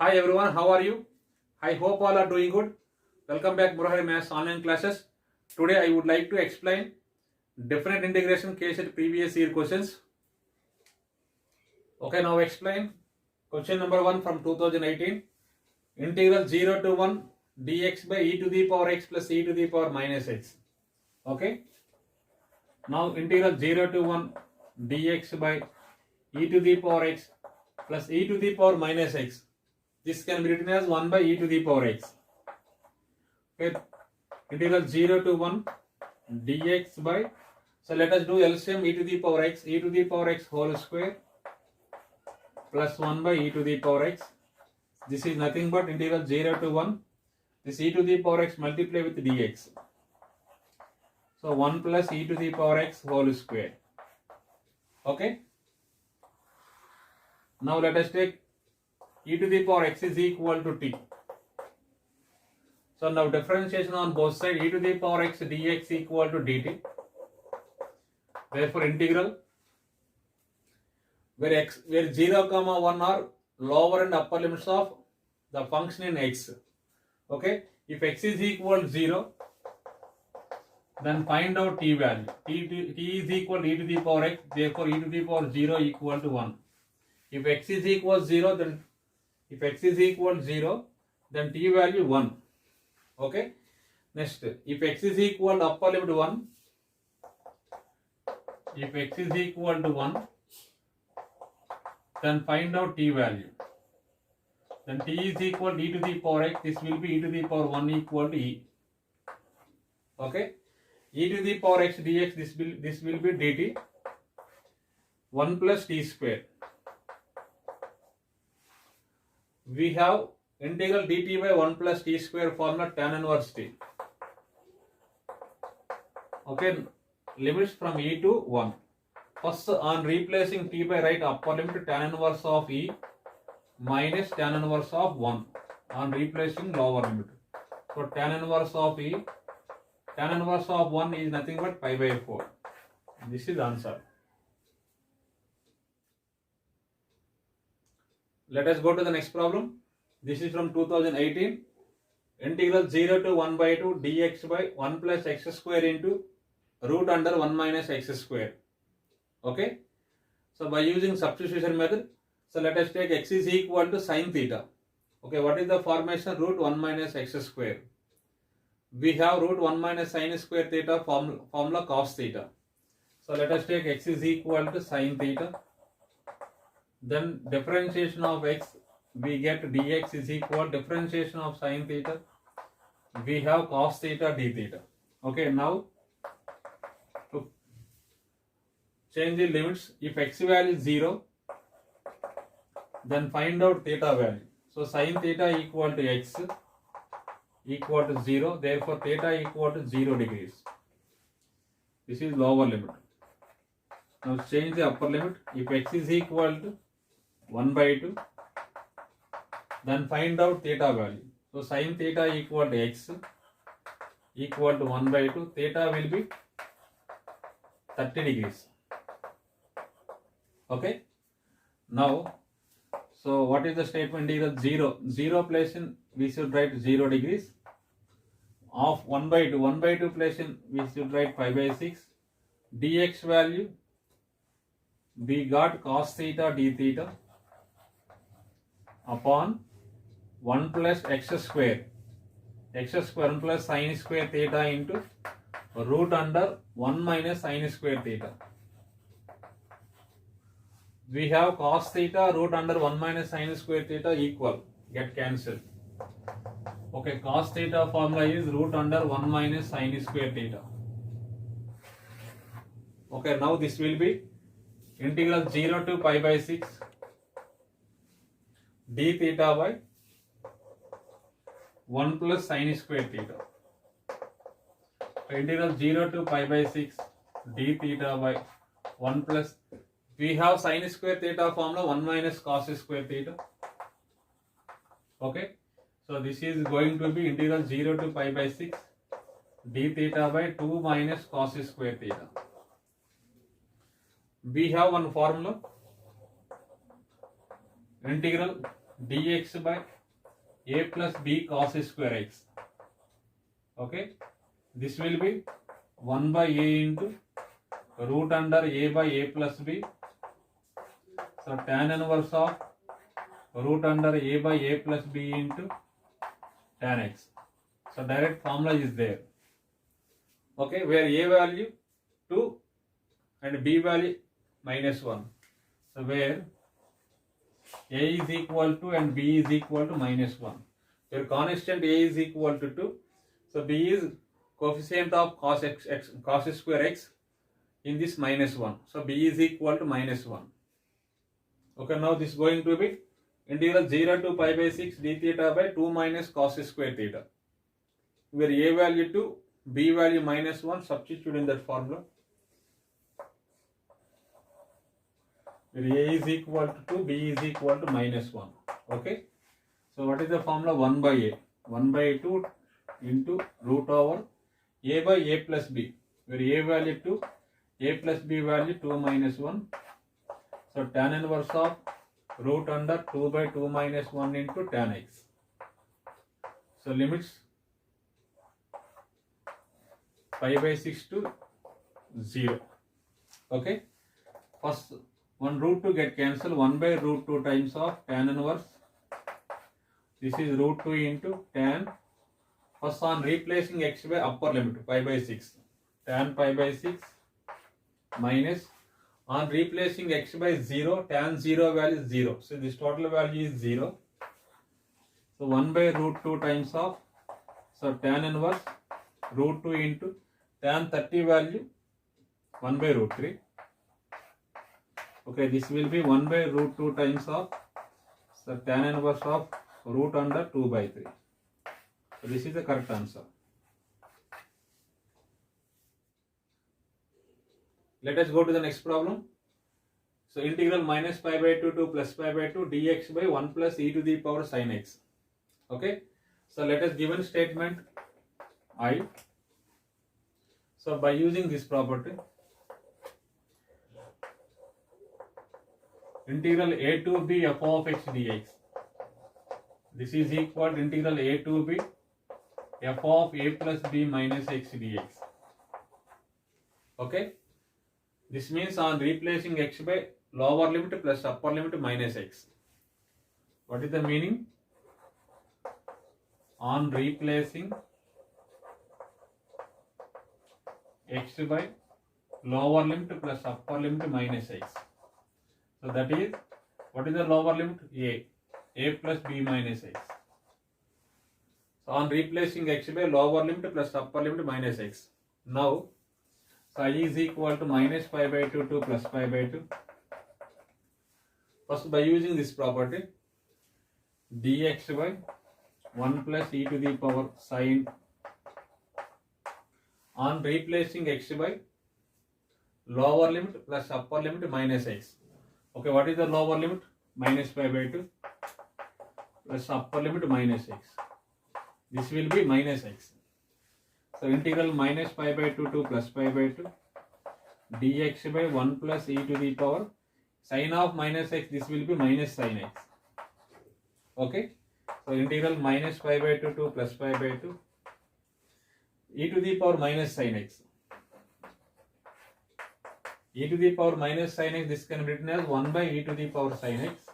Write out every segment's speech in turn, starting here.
Hi everyone, how are you? I hope all are doing good. Welcome back Murari Maths online classes. Today I would like to explain definite integration case at previous year questions. Okay, now explain question number 1 from 2018. Integral 0 to 1 dx by e to the power x plus e to the power minus x. Okay. Now integral 0 to 1 dx by e to the power x plus e to the power minus x. This can be written as 1 by e to the power x. Okay. Integral 0 to 1 dx by, so let us do LCM e to the power x whole square plus 1 by e to the power x. This is nothing but integral 0 to 1. This e to the power x multiply with dx. So 1 plus e to the power x whole square. Okay. Now let us take e to the power x is equal to t. So now differentiation on both sides, e to the power x dx equal to dt. Therefore integral where 0, 1 are lower and upper limits of the function in x. Okay, if x is equal to 0, then find out t value. T is equal to e to the power x, therefore e to the power 0 equal to 1. If x is equal to 0, then t value 1. Okay. Next, if x is equal to upper limit 1, then find out t value. Then t is equal to e to the power x. This will be e to the power 1 equal to e. Okay. E to the power x dx. This will be dt 1 plus t square. We have integral dt by 1 plus t square formula tan inverse t. Okay, limits from e to 1. First, on replacing t by right upper limit, tan inverse of e minus tan inverse of 1 on replacing lower limit. So tan inverse of e, tan inverse of 1 is nothing but pi by 4. This is answer. Let us go to the next problem. This is from 2018. Integral 0 to 1 by 2 dx by 1 plus x square into root under 1 minus x square. Okay. So by using substitution method, so let us take x is equal to sine theta. Okay, what is the formation? Root 1 minus x square. We have root 1 minus sine square theta formula cos theta. So let us take x is equal to sine theta. Then differentiation of x, we get dx is equal differentiation of sine theta. We have cos theta d theta. Okay, now to change the limits, if x value is 0, then find out theta value. So sine theta equal to x equal to 0, therefore theta equal to 0 degrees. This is lower limit. Now change the upper limit. If x is equal to 1 by 2, then find out theta value. So sine theta equal to x equal to 1 by 2, theta will be 30 degrees. Okay. Now, so what is the statement? Integral 0 place in, we should write 0 degrees. Of 1 by 2 place in, we should write pi by 6. Dx value, we got cos theta d theta upon 1 plus x square 1 plus sine square theta into root under 1 minus sine square theta. We have cos theta root under 1 minus sine square theta equal, get cancelled. Okay, cos theta formula is root under 1 minus sine square theta. Okay, now this will be integral 0 to pi by 6 d theta by 1 plus sine square theta. Integral 0 to pi by 6 d theta by 1 plus, we have sine square theta formula 1 minus cos square theta. Okay, so this is going to be integral 0 to pi by 6 d theta by 2 minus cos square theta. We have one formula, integral dx by a plus b cos square x. Okay, this will be 1 by a into root under a by a plus b. So tan inverse of root under a by a plus b into tan x. So direct formula is there. Okay, where a value 2 and b value minus 1. So where a is equal to and b is equal to minus 1. Where constant a is equal to 2. So b is coefficient of cos square x in this minus 1. So b is equal to minus 1. Okay, now this is going to be integral 0 to pi by 6 d theta by 2 minus cos square theta. Where a value 2, b value minus 1, substitute in that formula. Where a is equal to 2, b is equal to minus 1. Okay. So what is the formula? 1 by a. 1 by 2 into root over a by a plus b. Where a value 2, a plus b value 2 minus 1. So tan inverse of root under 2 by 2 minus 1 into tan x. So limits pi by 6 to 0. Okay. First one root 2 get cancelled. 1 by root 2 times of tan inverse. This is root 2 into tan. First on replacing x by upper limit pi by 6. Tan pi by 6 minus on replacing x by 0, tan 0 value is 0. So this total value is 0. So 1 by root 2 times of, so tan inverse root 2 into tan 30 value 1 by root 3. Okay, this will be 1 by root 2 times of, so tan inverse of root under 2 by 3. So this is the correct answer. Let us go to the next problem. So integral minus pi by 2 to plus pi by 2 dx by 1 plus e to the power sin x. Okay. So let us given statement I. So by using this property, integral a to b f of x dx. This is equal to integral a to b f of a plus b minus x dx. Okay. This means on replacing x by lower limit plus upper limit minus x. What is the meaning? On replacing x by lower limit plus upper limit minus x. So that is, what is the lower limit? A plus b minus x. So on replacing x by lower limit plus upper limit minus x. Now, so I is equal to minus pi by 2 to plus pi by 2. First by using this property, dx by 1 plus e to the power sin, on replacing x by lower limit plus upper limit minus x. Okay, what is the lower limit? Minus pi by 2 plus upper limit minus x. This will be minus x. So integral minus pi by 2 to plus pi by 2 dx by 1 plus e to the power sin of minus x, this will be minus sin x. Okay. So integral minus pi by 2 to plus pi by 2 e to the power minus sin x. E to the power minus sin x, this can be written as 1 by e to the power sin x.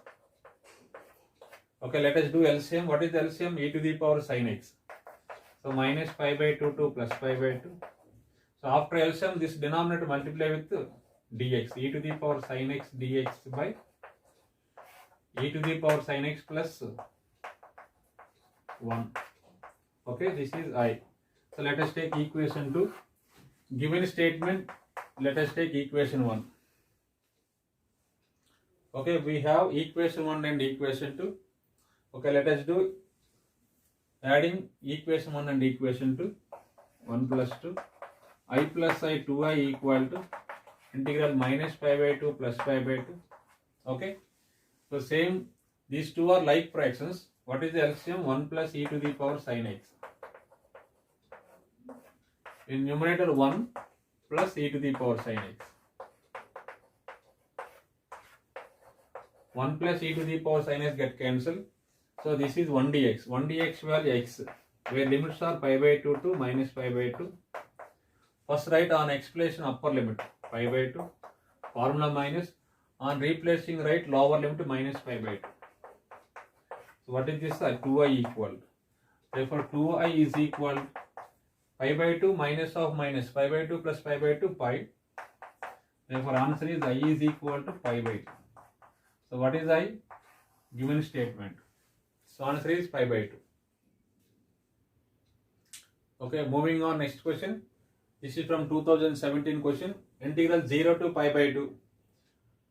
Okay, let us do LCM. What is the LCM? E to the power sin x. So minus pi by 2 to plus pi by 2. So after LCM, this denominator multiply with dx. E to the power sin x dx by e to the power sin x plus 1. Okay, this is I. So let us take equation 2. Given statement, let us take equation 1. Okay, we have equation 1 and equation 2. Okay, let us do adding equation 1 and equation 2. 1 plus 2. I plus I 2i equal to integral minus pi by 2 plus pi by 2. Okay. So same, these two are like fractions. What is the LCM? 1 plus e to the power sin x. In numerator 1 plus e to the power sin x. 1 plus e to the power sin x get cancelled. So this is 1 dx. 1 dx value x, where limits are pi by 2 to minus pi by 2. First write on expression upper limit pi by 2, formula minus, on replacing write lower limit minus pi by 2. So what is this? 2i equal. Therefore 2i is equal pi by 2 minus of minus pi by 2 plus pi by 2 pi. Therefore answer is I is equal to pi by 2. So what is I? Given statement. So answer is pi by 2. Okay, moving on, next question. This is from 2017 question. Integral 0 to pi by 2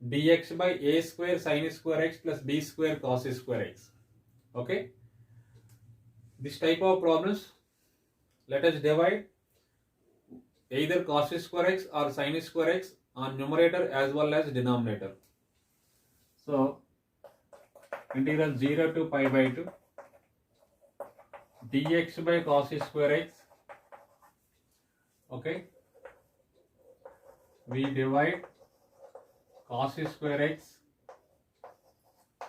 dx by a square sin square x plus b square cos square x. Okay. This type of problems, let us divide either cos square x or sin square x on numerator as well as denominator. So integral 0 to pi by 2 dx by cos square x. Okay, we divide cos square x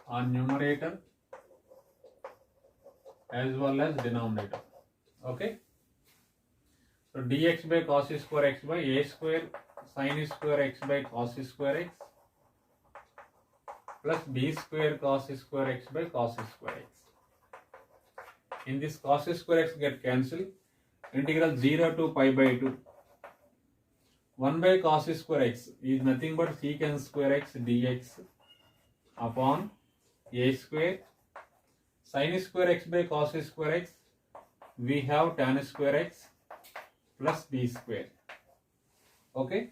on numerator as well as denominator. Okay, so dx by cos square x by a square sin square x by cos square x plus b square cos square x by cos square x. In this cos square x get cancelled. Integral 0 to pi by 2 1 by cos square x is nothing but secant square x dx upon a square sin square x by cos square x. We have tan square x plus b square. Okay,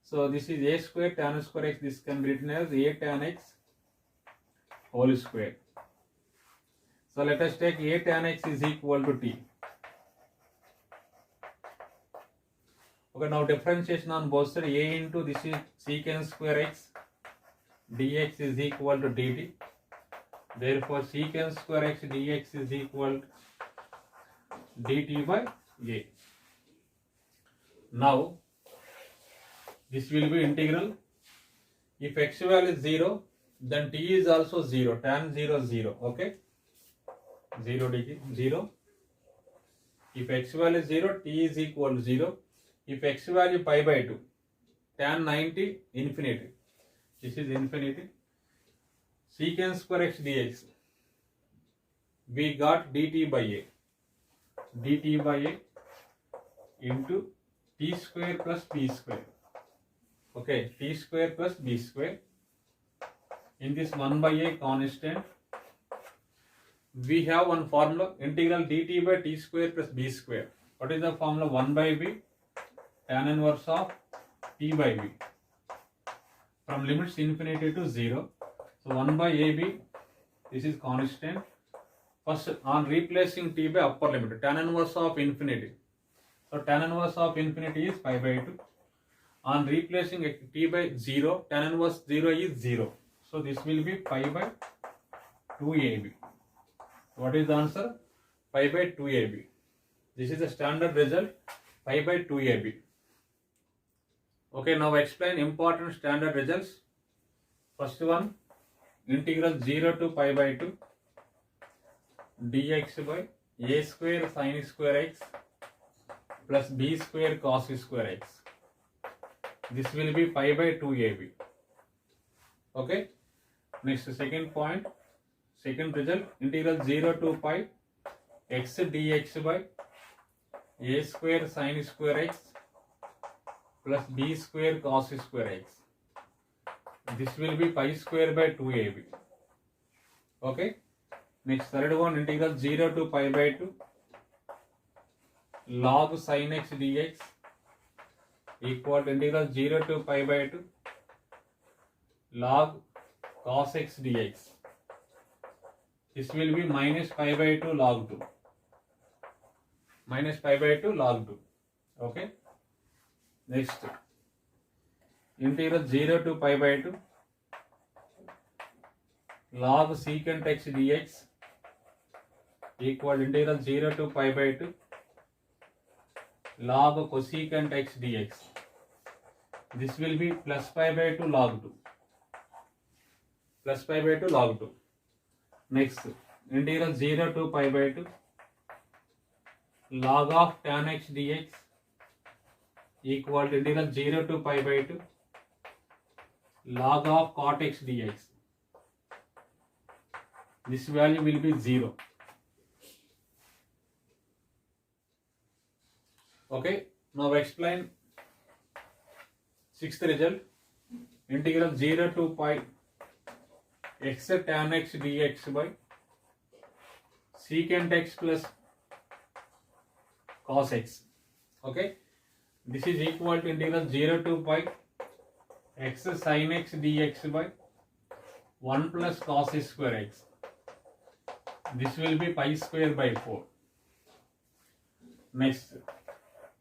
so this is a square tan square x. This can be written as a tan x whole square. So let us take a tan x is equal to t. Okay, now differentiation on both sides. A into this is secant square x dx is equal to dt. Therefore secant square x dx is equal to dt by a. Now this will be integral. If x value is 0, then t is also 0. Tan 0 0. Okay, 0 degree 0. If x value is 0, t is equal to 0. If x value pi by 2, tan 90 infinity. This is infinity. Secant square x dx. We got dt by a. dt by a into t square plus b square. Okay, t square plus b square. In this 1 by a constant, we have one formula, integral dt by t square plus b square. What is the formula? 1 by b tan inverse of t by b from limits infinity to 0. So 1 by ab, this is constant. First on replacing t by upper limit, tan inverse of infinity. So tan inverse of infinity is pi by 2. On replacing t by 0, tan inverse 0 is 0. So this will be pi by 2ab. What is the answer? Pi by 2ab. This is the standard result, pi by 2ab. Okay, now explain important standard results. First one, integral 0 to pi by 2 dx by a square sin square x plus b square cos square x. This will be pi by 2ab. Okay, next second point, second result, integral 0 to pi x dx by a square sin square x plus b square cos square x. This will be pi square by 2ab. Okay, next third one, integral 0 to pi by 2 log sin x dx equal to integral 0 to pi by 2 log cos x dx. This will be minus pi by 2 log 2. Minus pi by 2 log 2. Okay. Next, integral 0 to pi by 2 log secant x dx equal integral 0 to pi by 2 log cosecant x dx. This will be plus pi by 2 log 2. Plus pi by 2 log 2. Next, integral 0 to pi by 2 log of tan x dx equal to integral 0 to pi by 2 log of cot x dx. This value will be 0. Okay, now explain sixth result. Integral 0 to pi x tan x dx by secant x plus cos x. Okay, this is equal to integral 0 to pi x sin x dx by 1 plus cos square x. This will be pi square by 4. Next,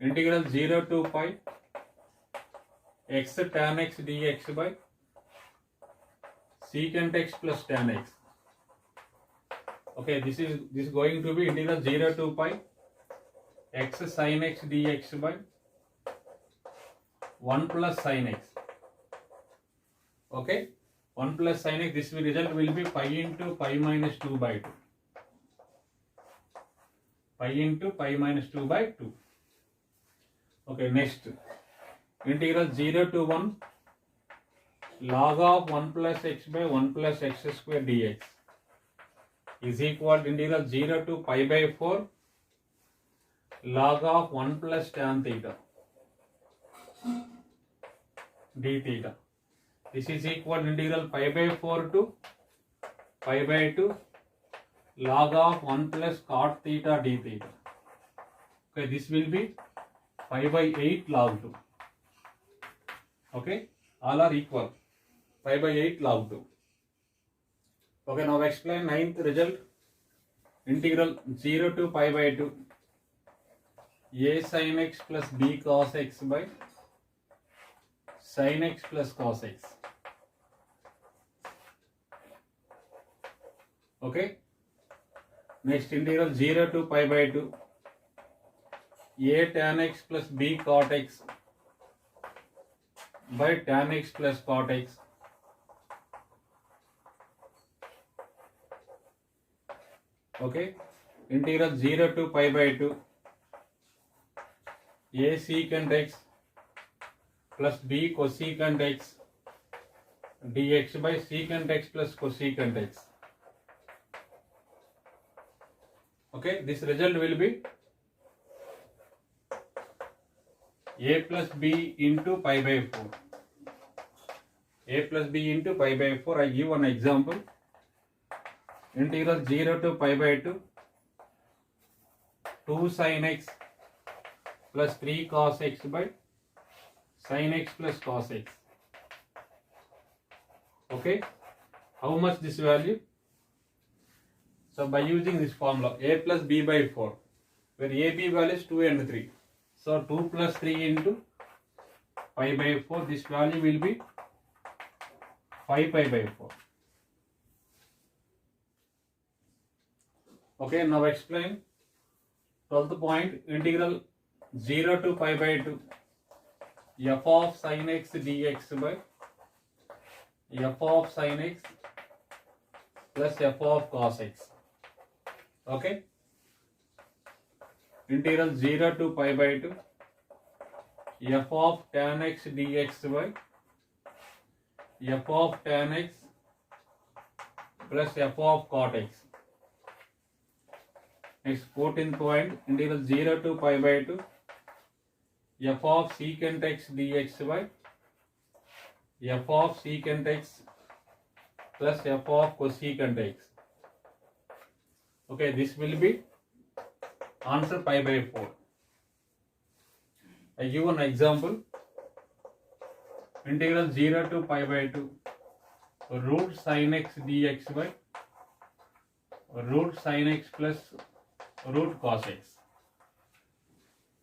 integral 0 to pi x tan x dx by secant x plus tan x. Okay, this is going to be integral 0 to pi x sin x dx by 1 plus sin x. Okay, 1 plus sin x, this result will be pi into pi minus 2 by 2. Pi into pi minus 2 by 2. Okay, next, integral 0 to 1 log of 1 plus x by 1 plus x square dx is equal to integral 0 to pi by 4 log of 1 plus tan theta d theta. This is equal to integral pi by 4 to pi by 2 log of 1 plus cot theta d theta. Okay, this will be pi by 8 log 2. Okay, all are equal. Pi by 8 log 2. Okay, now explain ninth result. Integral 0 to pi by 2 a sin x plus b cos x by sin x plus cos x. Okay. Next, integral 0 to pi by 2 a tan x plus b cot x by tan x plus cot x. Okay, integral 0 to pi by 2 a secant x plus b cosecant x dx by secant x plus cosecant x. Okay, this result will be a plus b into pi by 4. A plus b into pi by 4. I give one example. Integral 0 to pi by 2 2 sin x plus 3 cos x by sin x plus cos x. Okay, how much this value? So by using this formula a plus b by 4, where a b value is 2 and 3. So 2 plus 3 into pi by 4, this value will be 5 pi by 4. Okay, now explain 12th point. Integral 0 to pi by 2 f of sin x dx by f of sin x plus f of cos x. Okay, integral 0 to pi by 2 f of tan x dx by f of tan x plus f of cot x. Next, 14th point. Integral 0 to pi by 2 f of secant x dx by f of secant x plus f of cosecant x. Okay, this will be answer pi by 4. I give an example. Integral 0 to pi by 2 root sin x dx by root sin x plus root cos x,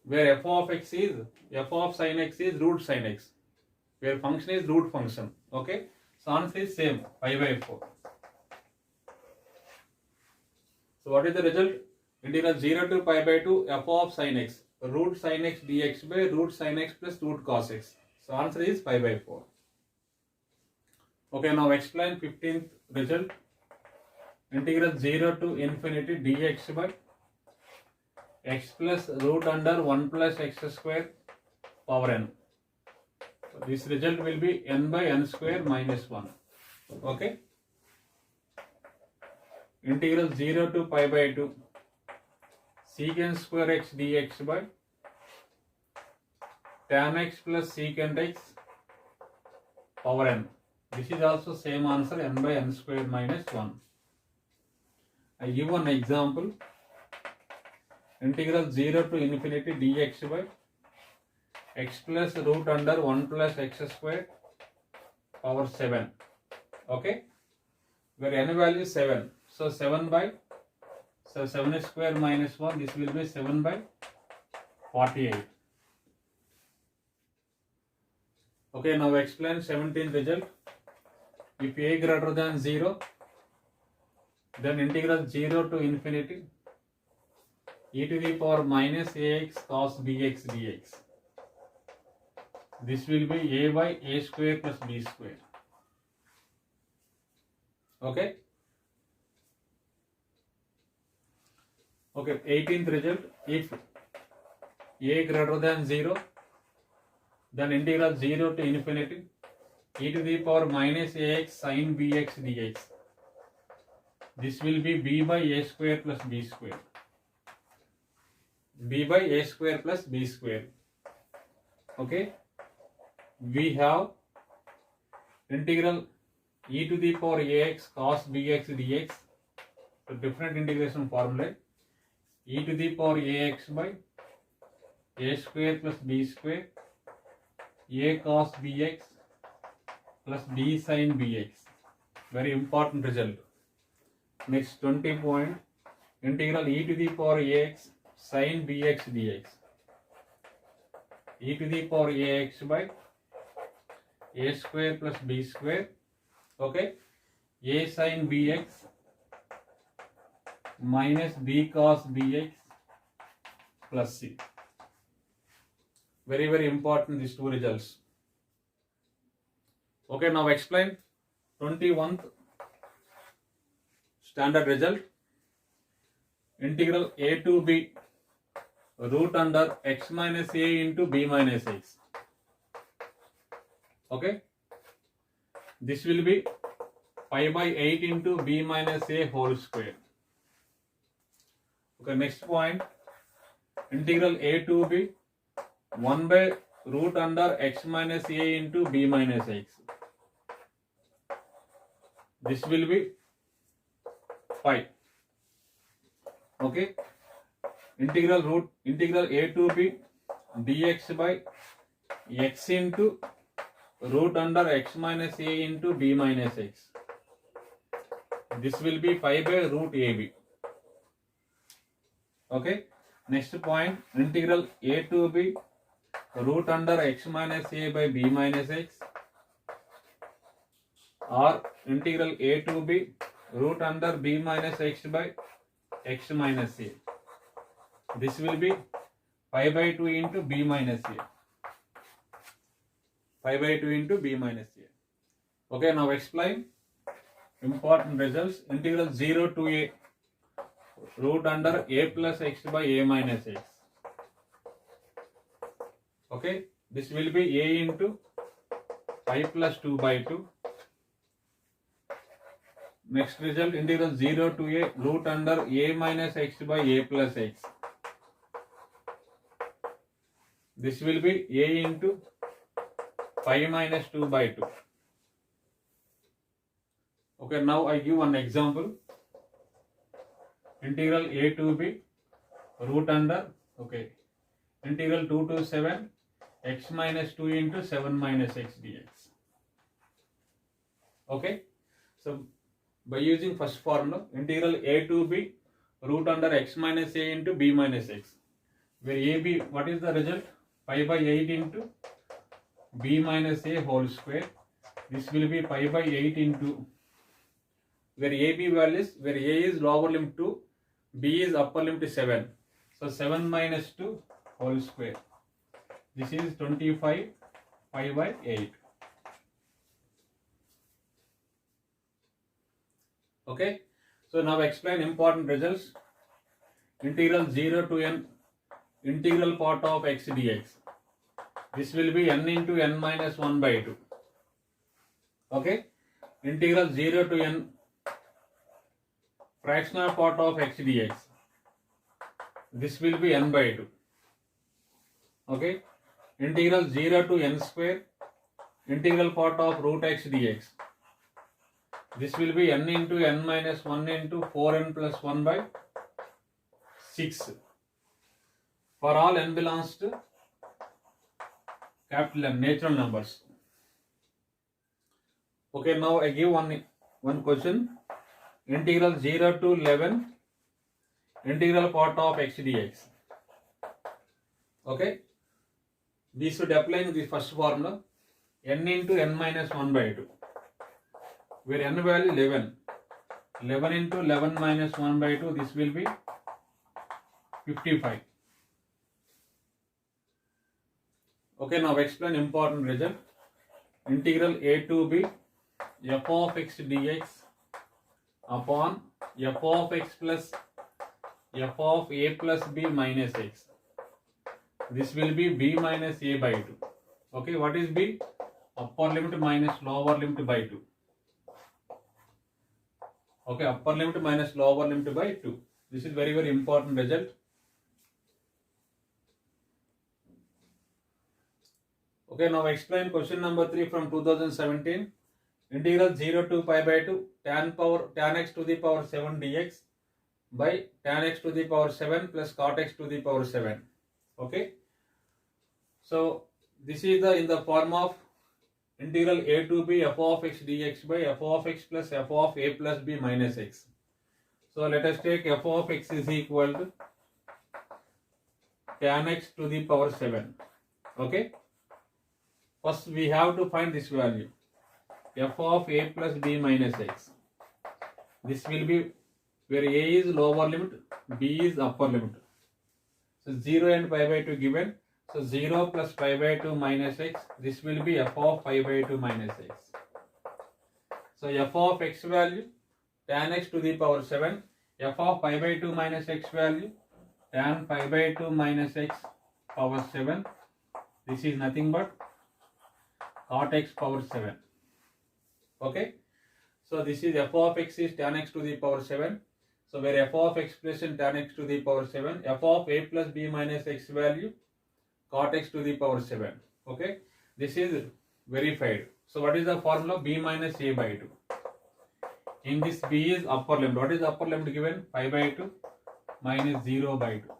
where f of sin x is root sin x, where function is root function. Okay, so answer is same, pi by 4. So what is the result? Integral 0 to pi by 2 f of sin x root sin x dx by root sin x plus root cos x. So answer is pi by 4. Okay, now explain 15th result. integral 0 to infinity dx by x plus root under 1 plus x square power n. This result will be n by n square minus 1. Okay. Integral 0 to pi by 2 secant square x dx by tan x plus secant x power n. This is also same answer, n by n square minus 1. I give one example. Integral 0 to infinity dx by x plus root under 1 plus x square power 7. Okay, where n value is 7. So 7 square minus 1, this will be 7 by 48. Okay, now explain 17th result. If a greater than 0, then integral 0 to infinity e to the power minus ax cos bx dx. This will be a by a square plus b square. Okay. Okay, 18th result. If a greater than 0, then integral 0 to infinity e to the power minus ax sin bx dx. This will be b by a square plus b square. B by a square plus b square. Okay. We have integral e to the power ax cos bx dx. So different integration formula. E to the power ax by a square plus b square, a cos bx plus b sin bx. Very important result. Next 20 point. Integral e to the power ax sin bx dx. E to the power ax by a square plus b square. Okay. A sin bx minus b cos bx plus c. Very, very important, these two results. Okay, now explain 21st standard result. Integral a to b root under x minus a into b minus x. Okay. This will be pi by 8 into b minus a whole square. Okay, next point. Integral a to b 1 by root under x minus a into b minus x. This will be pi. Okay. Integral a to b dx by x into root under x minus a into b minus x. This will be pi by root ab. Okay. Next point. Integral a to b root under x minus a by b minus x, or integral a to b root under b minus x by x minus a. This will be pi by 2 into b minus a. Pi by 2 into b minus a. Okay, now explain important results. Integral 0 to a root under a plus x by a minus x. Okay, this will be a into pi plus 2 by 2. Next result, integral 0 to a root under a minus x by a plus x. This will be a into pi minus 2 by 2. Okay, now I give one example. Integral a to b root under, okay, integral 2 to 7 x minus 2 into 7 minus x dx. Okay, so by using first formula, integral a to b root under x minus a into b minus x, where ab, what is the result? Pi by 8 into b minus a whole square. This will be pi by 8 into, where ab values, where a is lower limit 2, b is upper limit 7. So 7 minus 2 whole square. This is 25 pi by 8. Okay. So now explain important results. Integral 0 to n integral part of x dx. This will be n into n minus 1 by 2. Okay. Integral 0 to n fractional part of x dx. This will be n by 2. Okay. Integral 0 to n square integral part of root x dx. This will be n into n minus 1 into 4n plus 1 by 6. For all n belongs to capital N, natural numbers. Okay, now I give one question. Integral 0 to 11 integral part of x dx. Okay, we should apply the first formula n into n minus 1 by 2, where n value 11. 11 into 11 minus 1 by 2, this will be 55. Okay, now explain important result. Integral a to b f of x dx upon f of x plus f of a plus b minus x. This will be b minus a by 2. Okay, what is b? Upper limit minus lower limit by 2. Okay, upper limit minus lower limit by 2. This is very, very important result. Okay, now explain question number 3 from 2017. Integral 0 to pi by 2 tan x to the power 7 dx by tan x to the power 7 plus cot x to the power 7. Okay. So this is in the form of integral a to b f of x dx by f of x plus f of a plus b minus x. So let us take f of x is equal to tan x to the power 7. Okay. First we have to find this value f of a plus b minus x. This will be where a is lower limit, b is upper limit. So 0 and pi by 2 given. So 0 plus pi by 2 minus x. This will be f of pi by 2 minus x. So f of x value tan x to the power 7. F of pi by 2 minus x value tan pi by 2 minus x power 7. This is nothing but cot x power 7. Okay. So this is f of x is tan x to the power 7. So where f of x expression tan x to the power 7, f of a plus b minus x value cot x to the power 7. Okay. This is verified. So what is the formula? B minus a by 2. In this b is upper limit. What is the upper limit given? Pi by 2 minus 0 by 2.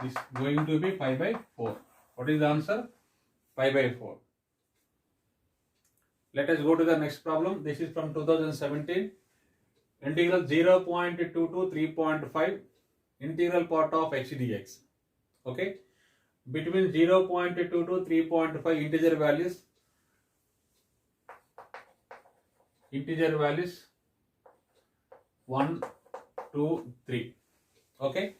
This is going to be pi by 4. What is the answer? Pi by 4. Let us go to the next problem. This is from 2017. Integral 0.2 to 3.5 integral part of x dx. Okay. Between 0.2 to 3.5 integer values 1, 2, 3. Okay.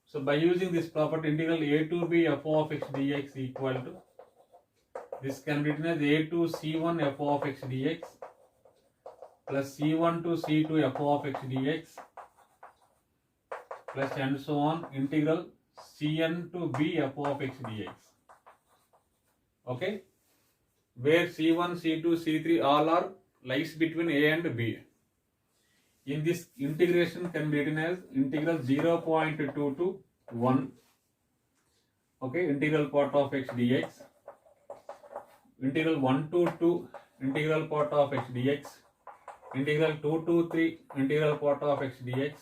So by using this property, integral a to b f of x dx equal to, this can be written as a to c1 f of x dx plus c1 to c2 f of x dx plus and so on integral cn to b f of x dx. Okay, where c1, c2, c3 all are lies between a and b. In this integration can be written as integral 0.2 to 1. Okay, integral part of x dx. Integral 1 to 2 integral part of x dx. Integral 2 to 3 integral part of x dx.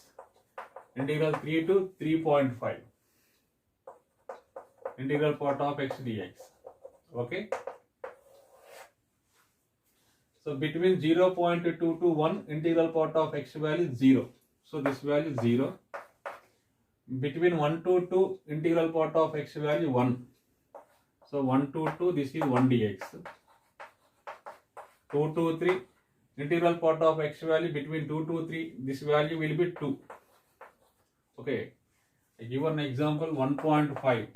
Integral 3 to 3.5 integral part of x dx. Okay. So between 0.2 to 1 integral part of x value is 0. So this value is 0. Between 1 to 2 integral part of x value 1. So 1 to 2 this is 1 dx. 2 to 3 integral part of x value between 2 to 3 this value will be 2. Okay. I give an example 1.5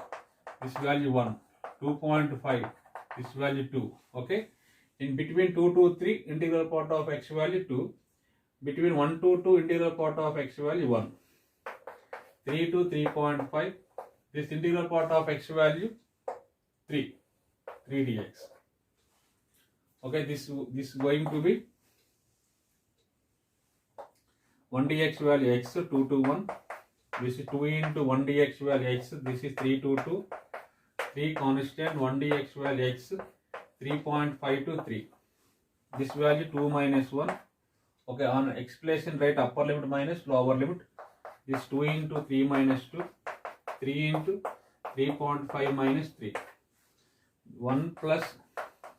this value 1. 2.5 this value 2. Okay. In between 2 to 3 integral part of x value 2. between 1 to 2 integral part of x value 1, 3 to 3.5, this integral part of x value 3 dx. Okay, this is going to be 1 dx value x 2 to 1. This is 2 into 1 dx value x. This is 3 to 2. 3 constant 1 dx value x 3.5 to 3. This value 2 minus 1. Okay, on explanation write upper limit minus lower limit. This 2 into 3 minus 2. 3 into 3.5 minus 3. 1 plus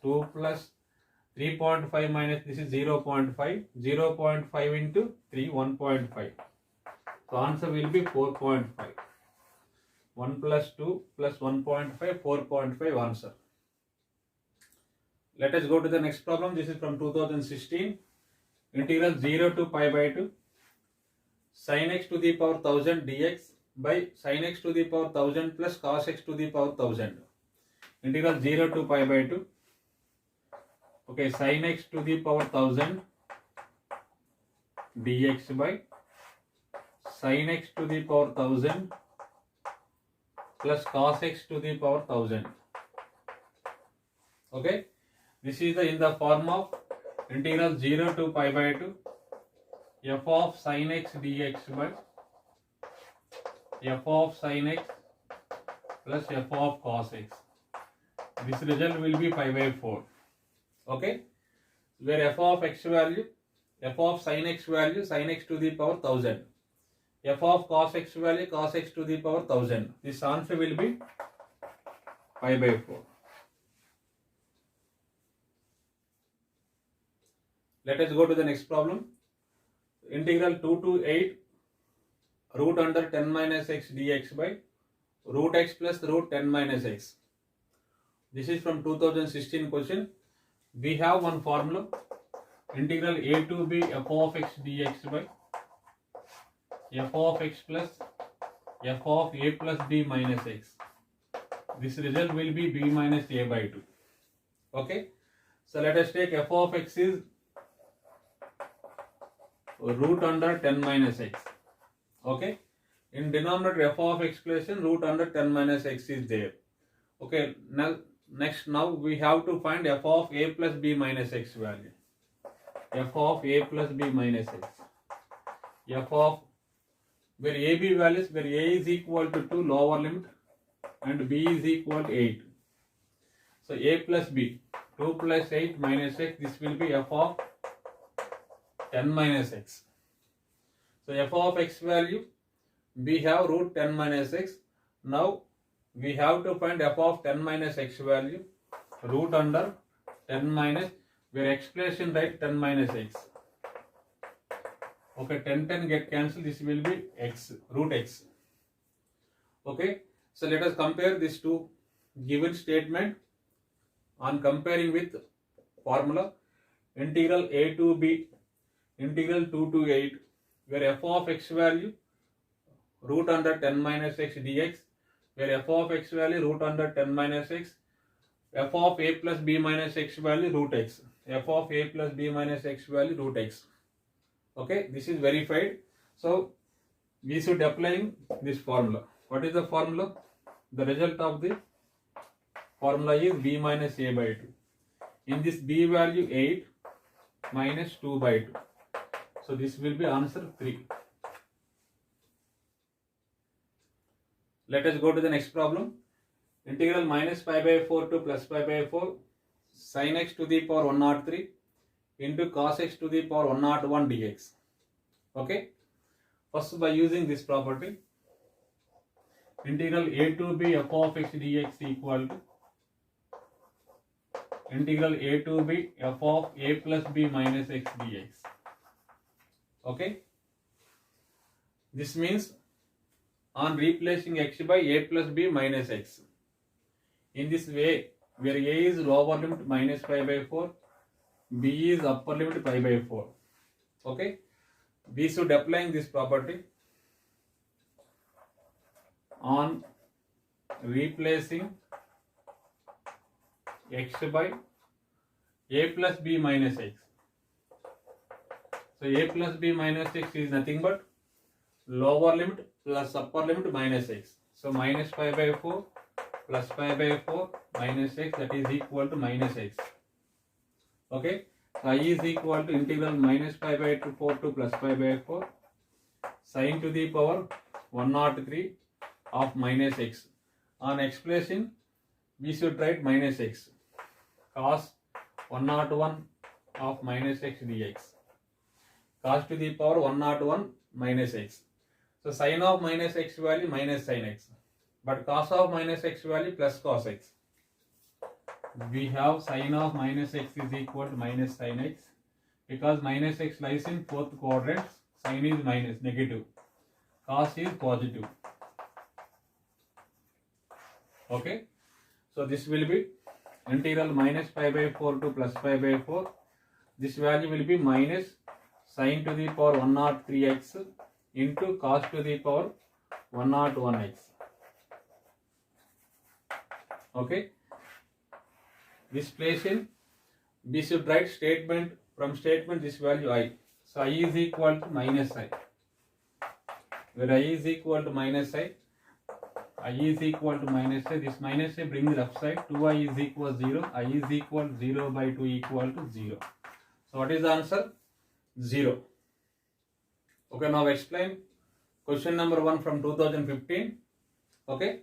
2 plus 3.5 minus this is 0.5. 0.5 into 3 1.5. So answer will be 4.5. 1 plus 2 plus 1.5 4.5 answer. Let us go to the next problem. This is from 2016. Integral 0 to pi by 2 sin x to the power 1000 dx by sin x to the power 1000 plus cos x to the power 1000. Integral 0 to pi by 2. Okay, sin x to the power 1000 dx by sin x to the power 1000 plus cos x to the power 1000. Okay, this is in the form of integral 0 to pi by 2 f of sin x dx by f of sin x plus f of cos x. This result will be pi by 4. Okay, where f of x value, f of sin x value sin x to the power 1000, f of cos x value cos x to the power 1000. This answer will be pi by 4. Let us go to the next problem. Integral 2 to 8 root under 10 minus x dx by root x plus root 10 minus x. This is from 2016 question. We have one formula. Integral a to b f of x dx by f of x plus f of a plus b minus x. This result will be b minus a by 2. Okay. So let us take f of x is root under 10 minus x. Okay. In denominator f of x expression root under 10 minus x is there. Okay. Now we have to find f of a plus b minus x value. F of a plus b minus x. F of where a b values, where a is equal to 2 lower limit and b is equal to 8. So a plus b 2 plus 8 minus x, this will be f of 10 minus x. So f of x value we have root 10 minus x. Now we have to find f of 10 minus x value root under 10 minus where expression right 10 minus x. Okay, 10 get cancelled. This will be x root x. Okay, so let us compare these two given statement. On comparing with formula integral a to b integral 2 to 8 where f of x value root under 10 minus x dx where f of x value root under 10 minus x, f of a plus b minus x value root x, f of a plus b minus x value root x. Okay, this is verified. So we should apply this formula. What is the formula? The result of the formula is b minus a by 2. In this b value 8 minus 2 by 2. So this will be answer 3. Let us go to the next problem. Integral minus pi by 4 to plus pi by 4 sin x to the power 103 into cos x to the power 101 dx. Okay. First, by using this property, integral a to b f of x dx equal to integral a to b f of a plus b minus x dx. Okay. This means on replacing x by a plus b minus x. In this way, where a is lower limit minus pi by 4, b is upper limit pi by 4. Okay. We should applying this property on replacing x by a plus b minus x. So a plus b minus x is nothing but lower limit plus upper limit minus x. So minus pi by 4 plus pi by 4 minus x, that is equal to minus x. Okay. So I is equal to integral minus pi by 4 to plus pi by 4 sine to the power 103 of minus x. On expression we should write minus x cos 101 of minus x dx. Cos to the power 101 minus x. So sine of minus x value minus sine x, but cos of minus x value plus cos x. We have sine of minus x is equal to minus sine x, because minus x lies in fourth quadrant. Sine is minus, negative, cos is positive. Okay, so this will be integral minus pi by 4 to plus pi by 4. This value will be minus sine to the power 103x into cos to the power 101x. Okay, this place in, we should write statement, from statement this value I. So I is equal to minus I, where I is equal to minus I is equal to minus I, this minus I bring the left side, 2I is equal to 0, I is equal to 0 by 2 equal to 0. So what is the answer? 0. Okay, now explain question number 1 from 2015. Okay,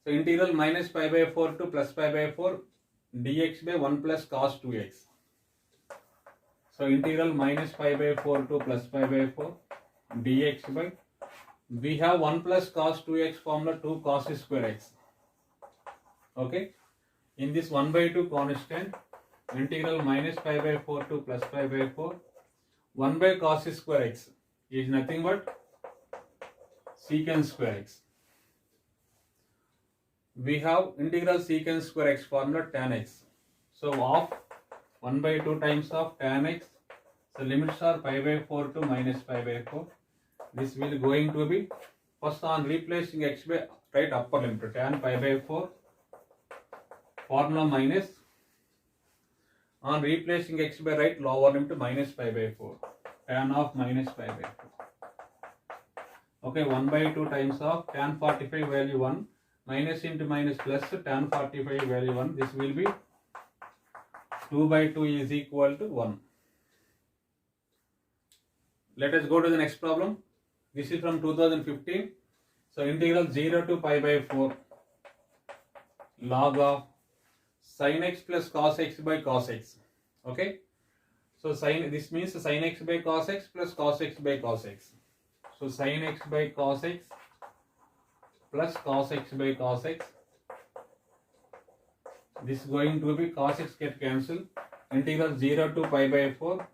so integral minus pi by 4 to plus pi by 4 dx by 1 plus cos 2x. So integral minus pi by 4 to plus pi by 4 dx by, we have 1 plus cos 2x formula 2 cos square x. Okay, in this 1 by 2 constant, integral minus pi by 4 to plus pi by 4, 1 by cos square x is nothing but secant square x. We have integral secant square x formula tan x. So of 1 by 2 times of tan x, so limits are pi by 4 to minus pi by 4. This will going to be, first on replacing x by, right upper limit, tan pi by 4 formula minus, on replacing x by right lower limit minus pi by 4, tan of minus pi by 4. Okay, 1 by 2 times of tan 45 value 1 minus into minus plus tan 45 value 1, this will be 2 by 2 is equal to 1. Let us go to the next problem. This is from 2015. So integral 0 to pi by 4 log of sin x plus cos x by cos x. Okay, so sin, this means sin x by cos x plus cos x by cos x. So sin x by cos x plus cos x by cos x, this is going to be cos x get cancelled. Integral 0 to pi by 4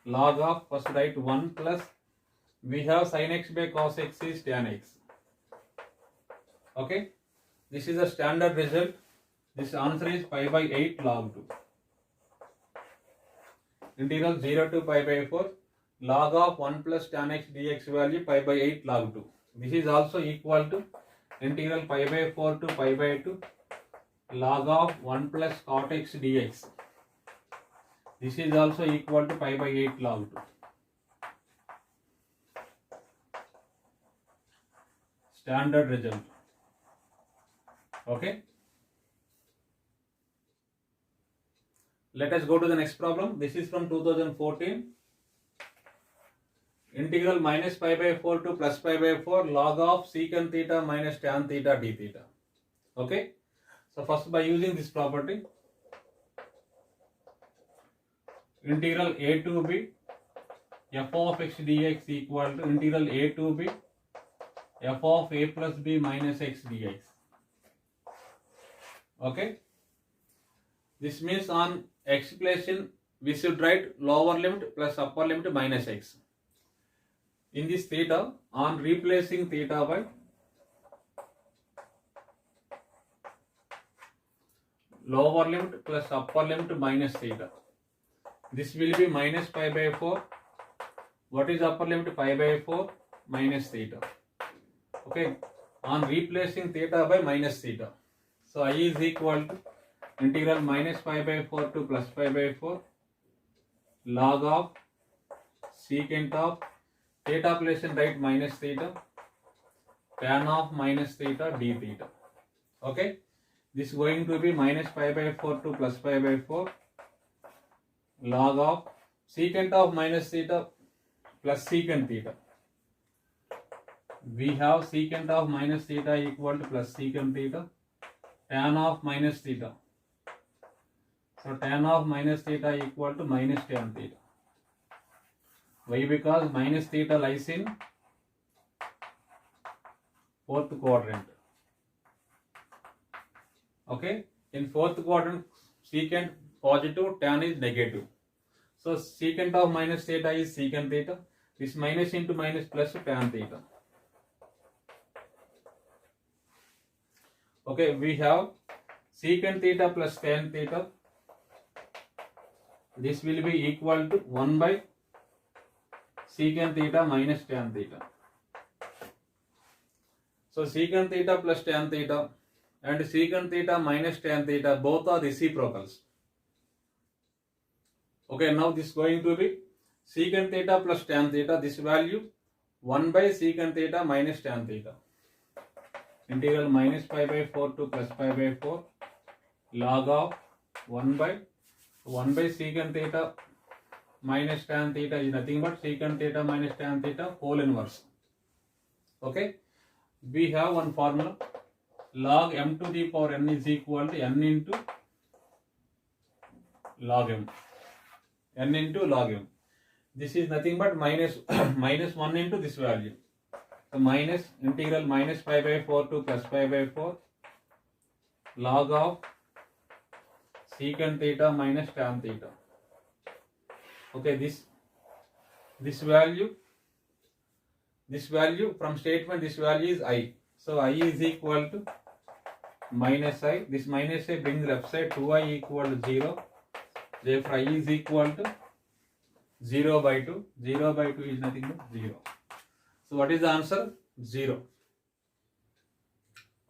log of, first write 1 plus, we have sin x by cos x is tan x. Okay, this is a standard result. This answer is pi by 8 log 2. Integral 0 to pi by 4 log of 1 plus tan x dx value pi by 8 log 2. This is also equal to integral pi by 4 to pi by 2 log of 1 plus cot x dx. This is also equal to pi by 8 log 2. Standard result. Okay. Let us go to the next problem. This is from 2014. Integral minus pi by 4 to plus pi by 4 log of secant theta minus tan theta d theta. Okay. So first, by using this property, integral a to b f of x dx equal to integral a to b f of a plus b minus x dx. Okay. This means on expression we should write lower limit plus upper limit minus x. In this theta, on replacing theta by lower limit plus upper limit minus theta, this will be minus pi by 4. What is upper limit? Pi by 4 minus theta. Okay, on replacing theta by minus theta, so I is equal to integral minus pi by 4 to plus pi by 4 log of secant of theta place and right minus theta, tan of minus theta d theta. Okay, this is going to be minus pi by 4 to plus pi by 4 log of secant of minus theta plus secant theta. We have secant of minus theta equal to plus secant theta, tan of minus theta. So tan of minus theta equal to minus tan theta. Why? Because minus theta lies in fourth quadrant. Okay, in fourth quadrant secant positive, tan is negative. So secant of minus theta is secant theta. This minus into minus plus tan theta. Okay, we have secant theta plus tan theta. This will be equal to 1 by secant theta minus tan theta. So secant theta plus tan theta and secant theta minus tan theta both are reciprocals. Okay, now this is going to be secant theta plus tan theta, this value 1 by secant theta minus tan theta. Integral minus pi by 4 to plus pi by 4 log of 1 by secant theta minus tan theta is nothing but secant theta minus tan theta whole inverse. Okay, we have one formula, log m to the power n is equal to n into log m. N into log m. This is nothing but minus 1 into this value. So minus integral minus pi by 4 to plus pi by 4 log of secant theta minus tan theta. Okay, this value from statement, this value is I. So I is equal to minus I. This minus I brings left side, 2I equal to 0. Therefore I is equal to 0 by 2. 0 by 2 is nothing but 0. So what is the answer? 0.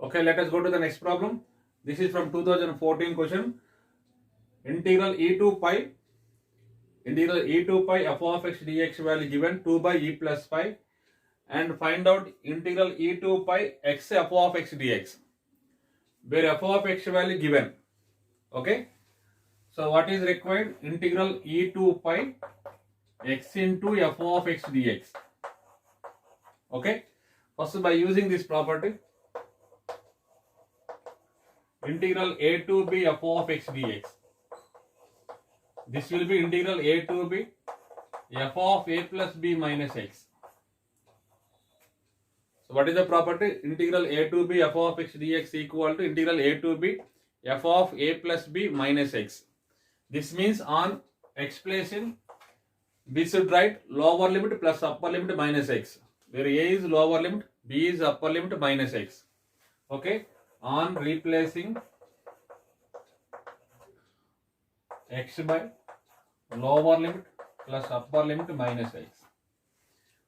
Okay, let us go to the next problem. This is from 2014 question. Integral e to pi f of x dx value given 2 by e plus pi, and find out integral e to pi x f of x dx, where f of x value given. Okay, so what is required? Integral e to pi x into f of x dx. Okay, first by using this property, integral a to b f of x dx. This will be integral a to b f of a plus b minus x. So what is the property? Integral a to b f of x dx equal to integral a to b f of a plus b minus x. This means on expression we should write lower limit plus upper limit minus x, where a is lower limit, b is upper limit minus x. Okay, on replacing x by lower limit plus upper limit minus x.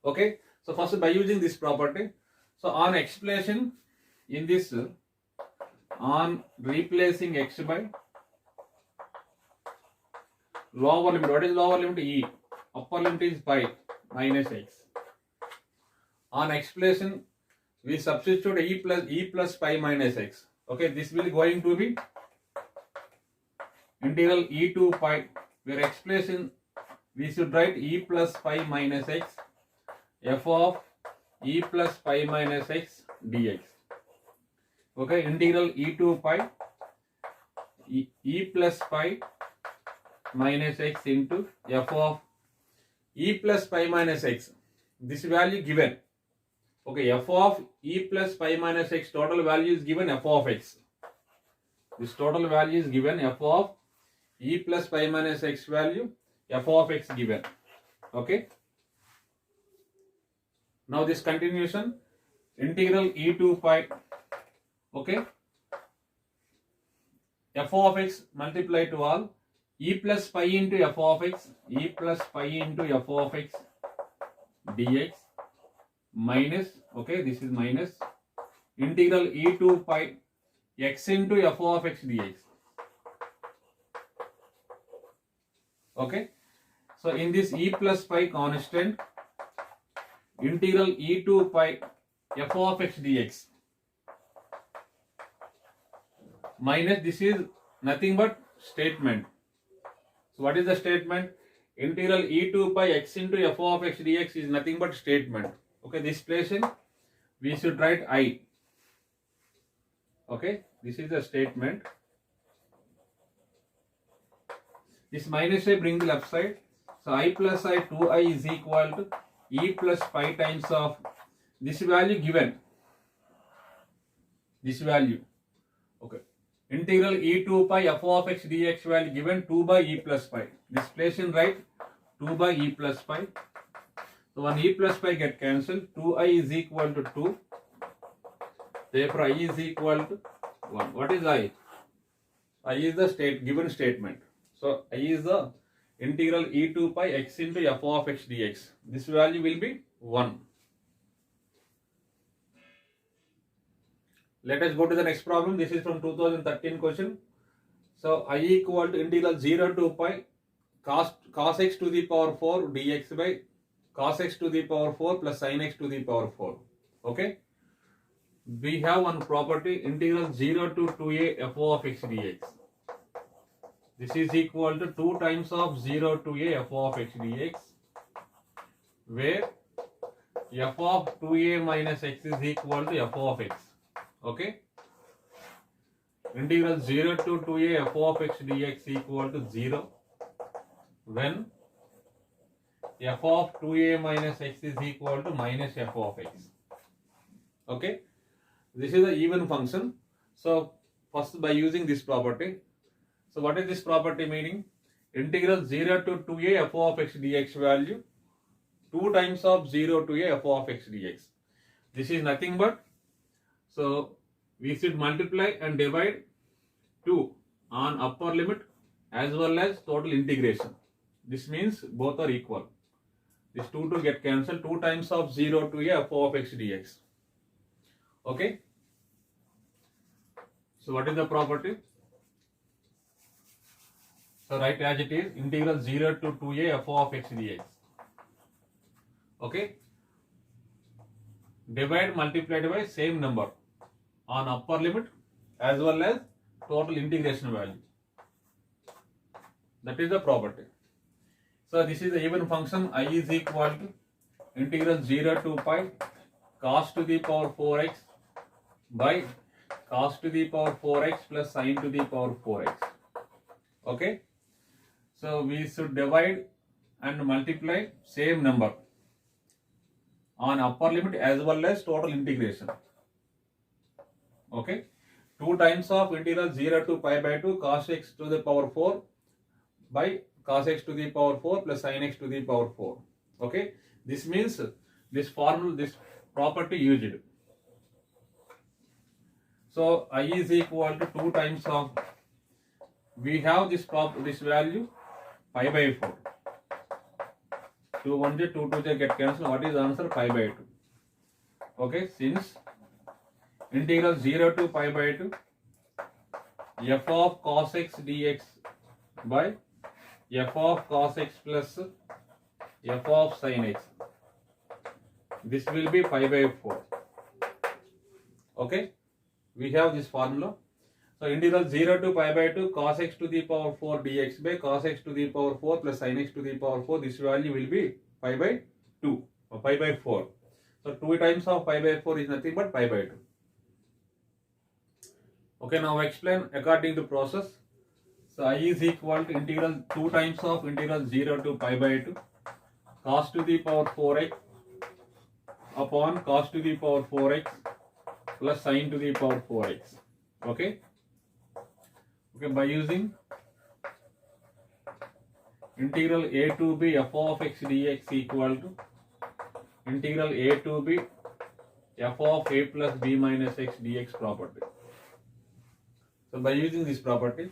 Okay, so first by using this property, so on expression in this, on replacing x by lower limit, what is lower limit? E, upper limit is pi minus x. On expression we substitute e plus pi minus x. Okay, this will going to be integral e to pi, where expression we should write e plus pi minus x f of e plus pi minus x dx. Okay, integral e to pi e plus pi minus x into f of e plus pi minus x. This value given. Okay, f of e plus pi minus x total value is given f of x. This total value is given f of e plus pi minus x value f of x given. Okay. Now this continuation, integral e to pi. Okay. F of x multiply to all, e plus pi into f of x, e plus pi into f of x dx minus, okay, this is minus integral e to pi x into f of x dx. Okay, So in this e plus pi constant, integral e to pi f of x dx minus, this is nothing but statement. So what is the statement? Integral e to pi x into f of x dx is nothing but statement. Okay, this place we should write I. Okay, this is the statement. This minus I bring the left side. So I plus I 2i is equal to e plus pi times of this value given. This value. Okay. Integral e to pi f of x dx value given 2 by e plus pi. This place in right 2 by e plus pi. So when e plus pi get cancelled, 2i is equal to 2. Therefore I is equal to 1. What is I? I is the given statement. So I is the integral e to pi x into f of x dx. This value will be 1. Let us go to the next problem. This is from 2013 question. So I equal to integral 0 to pi cos x to the power 4 dx by cos x to the power 4 plus sin x to the power 4. Okay. We have one property, integral 0 to 2a f of x dx. This is equal to 2 times of 0 to a f of x dx, where f of 2a minus x is equal to f of x. Okay. Integral 0 to 2a f of x dx equal to 0 when f of 2a minus x is equal to minus f of x. Okay. This is the even function. So first by using this property. So what is this property meaning? Integral 0 to 2a f of x dx value 2 times of 0 to a f of x dx. This is nothing but, so we should multiply and divide 2 on upper limit as well as total integration. This means both are equal. This 2 to get cancelled, 2 times of 0 to a f of x dx. Okay. So what is the property? So write as it is, integral 0 to 2a f of x dx. Okay. Divide multiplied by same number on upper limit as well as total integration value. That is the property. So this is the even function. I is equal to integral 0 to pi cos to the power 4x by cos to the power 4x plus sin to the power 4x. Okay. So we should divide and multiply same number on upper limit as well as total integration. Okay. 2 times of integral 0 to pi by 2 cos x to the power 4 by cos x to the power 4 plus sin x to the power 4. Okay. This means this formula, this property used. So I is equal to 2 times of, we have this value pi by 4. 2 1 2 2 get cancelled. What is the answer? Pi by 2. Okay, since integral 0 to pi by 2 f of cos x dx by f of cos x plus f of sin x. This will be pi by 4. Okay, we have this formula. So integral 0 to pi by 2 cos x to the power 4 dx by cos x to the power 4 plus sin x to the power 4. This value will be pi by 2 or pi by 4. So 2 times of pi by 4 is nothing but pi by 2. Okay, now explain according to process. So I is equal to integral 2 times of integral 0 to pi by 2 cos to the power 4x upon cos to the power 4x plus sin to the power 4x. Okay. Okay, by using integral a to b f of x dx equal to integral a to b f of a plus b minus x dx property. So by using this property,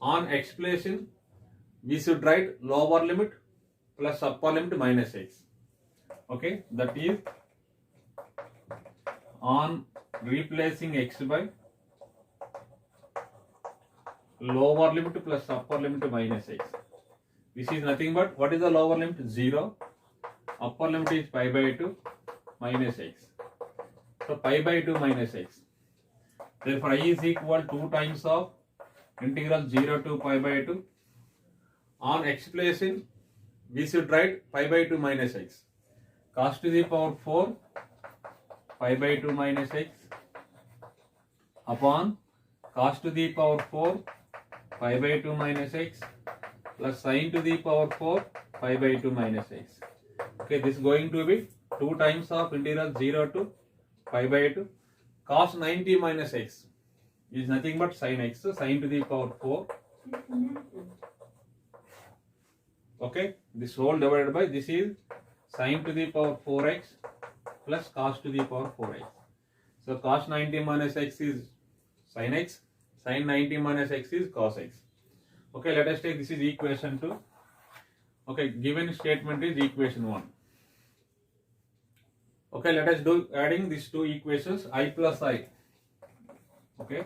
on explanation we should write lower limit plus upper limit minus x. Okay, that is on replacing x by lower limit plus upper limit minus x. This is nothing but, what is the lower limit? 0. Upper limit is pi by 2 minus x. So pi by 2 minus x. Therefore I is equal 2 times of integral 0 to pi by 2. On x placing, we should write pi by 2 minus x. Cos to the power 4 pi by 2 minus x upon cos to the power 4 pi by 2 minus x plus sin to the power 4 pi by 2 minus x. Okay, this is going to be 2 times of integral 0 to pi by 2. Cos 90 minus x is nothing but sin x, so sin to the power 4. Okay, this whole divided by, this is sin to the power 4x plus cos to the power 4x. So cos 90 minus x is sin x, sin 90 minus x is cos x. Okay, let us take, this is equation 2. Okay, given statement is equation 1. Okay, let us do adding these two equations, I plus I. Okay,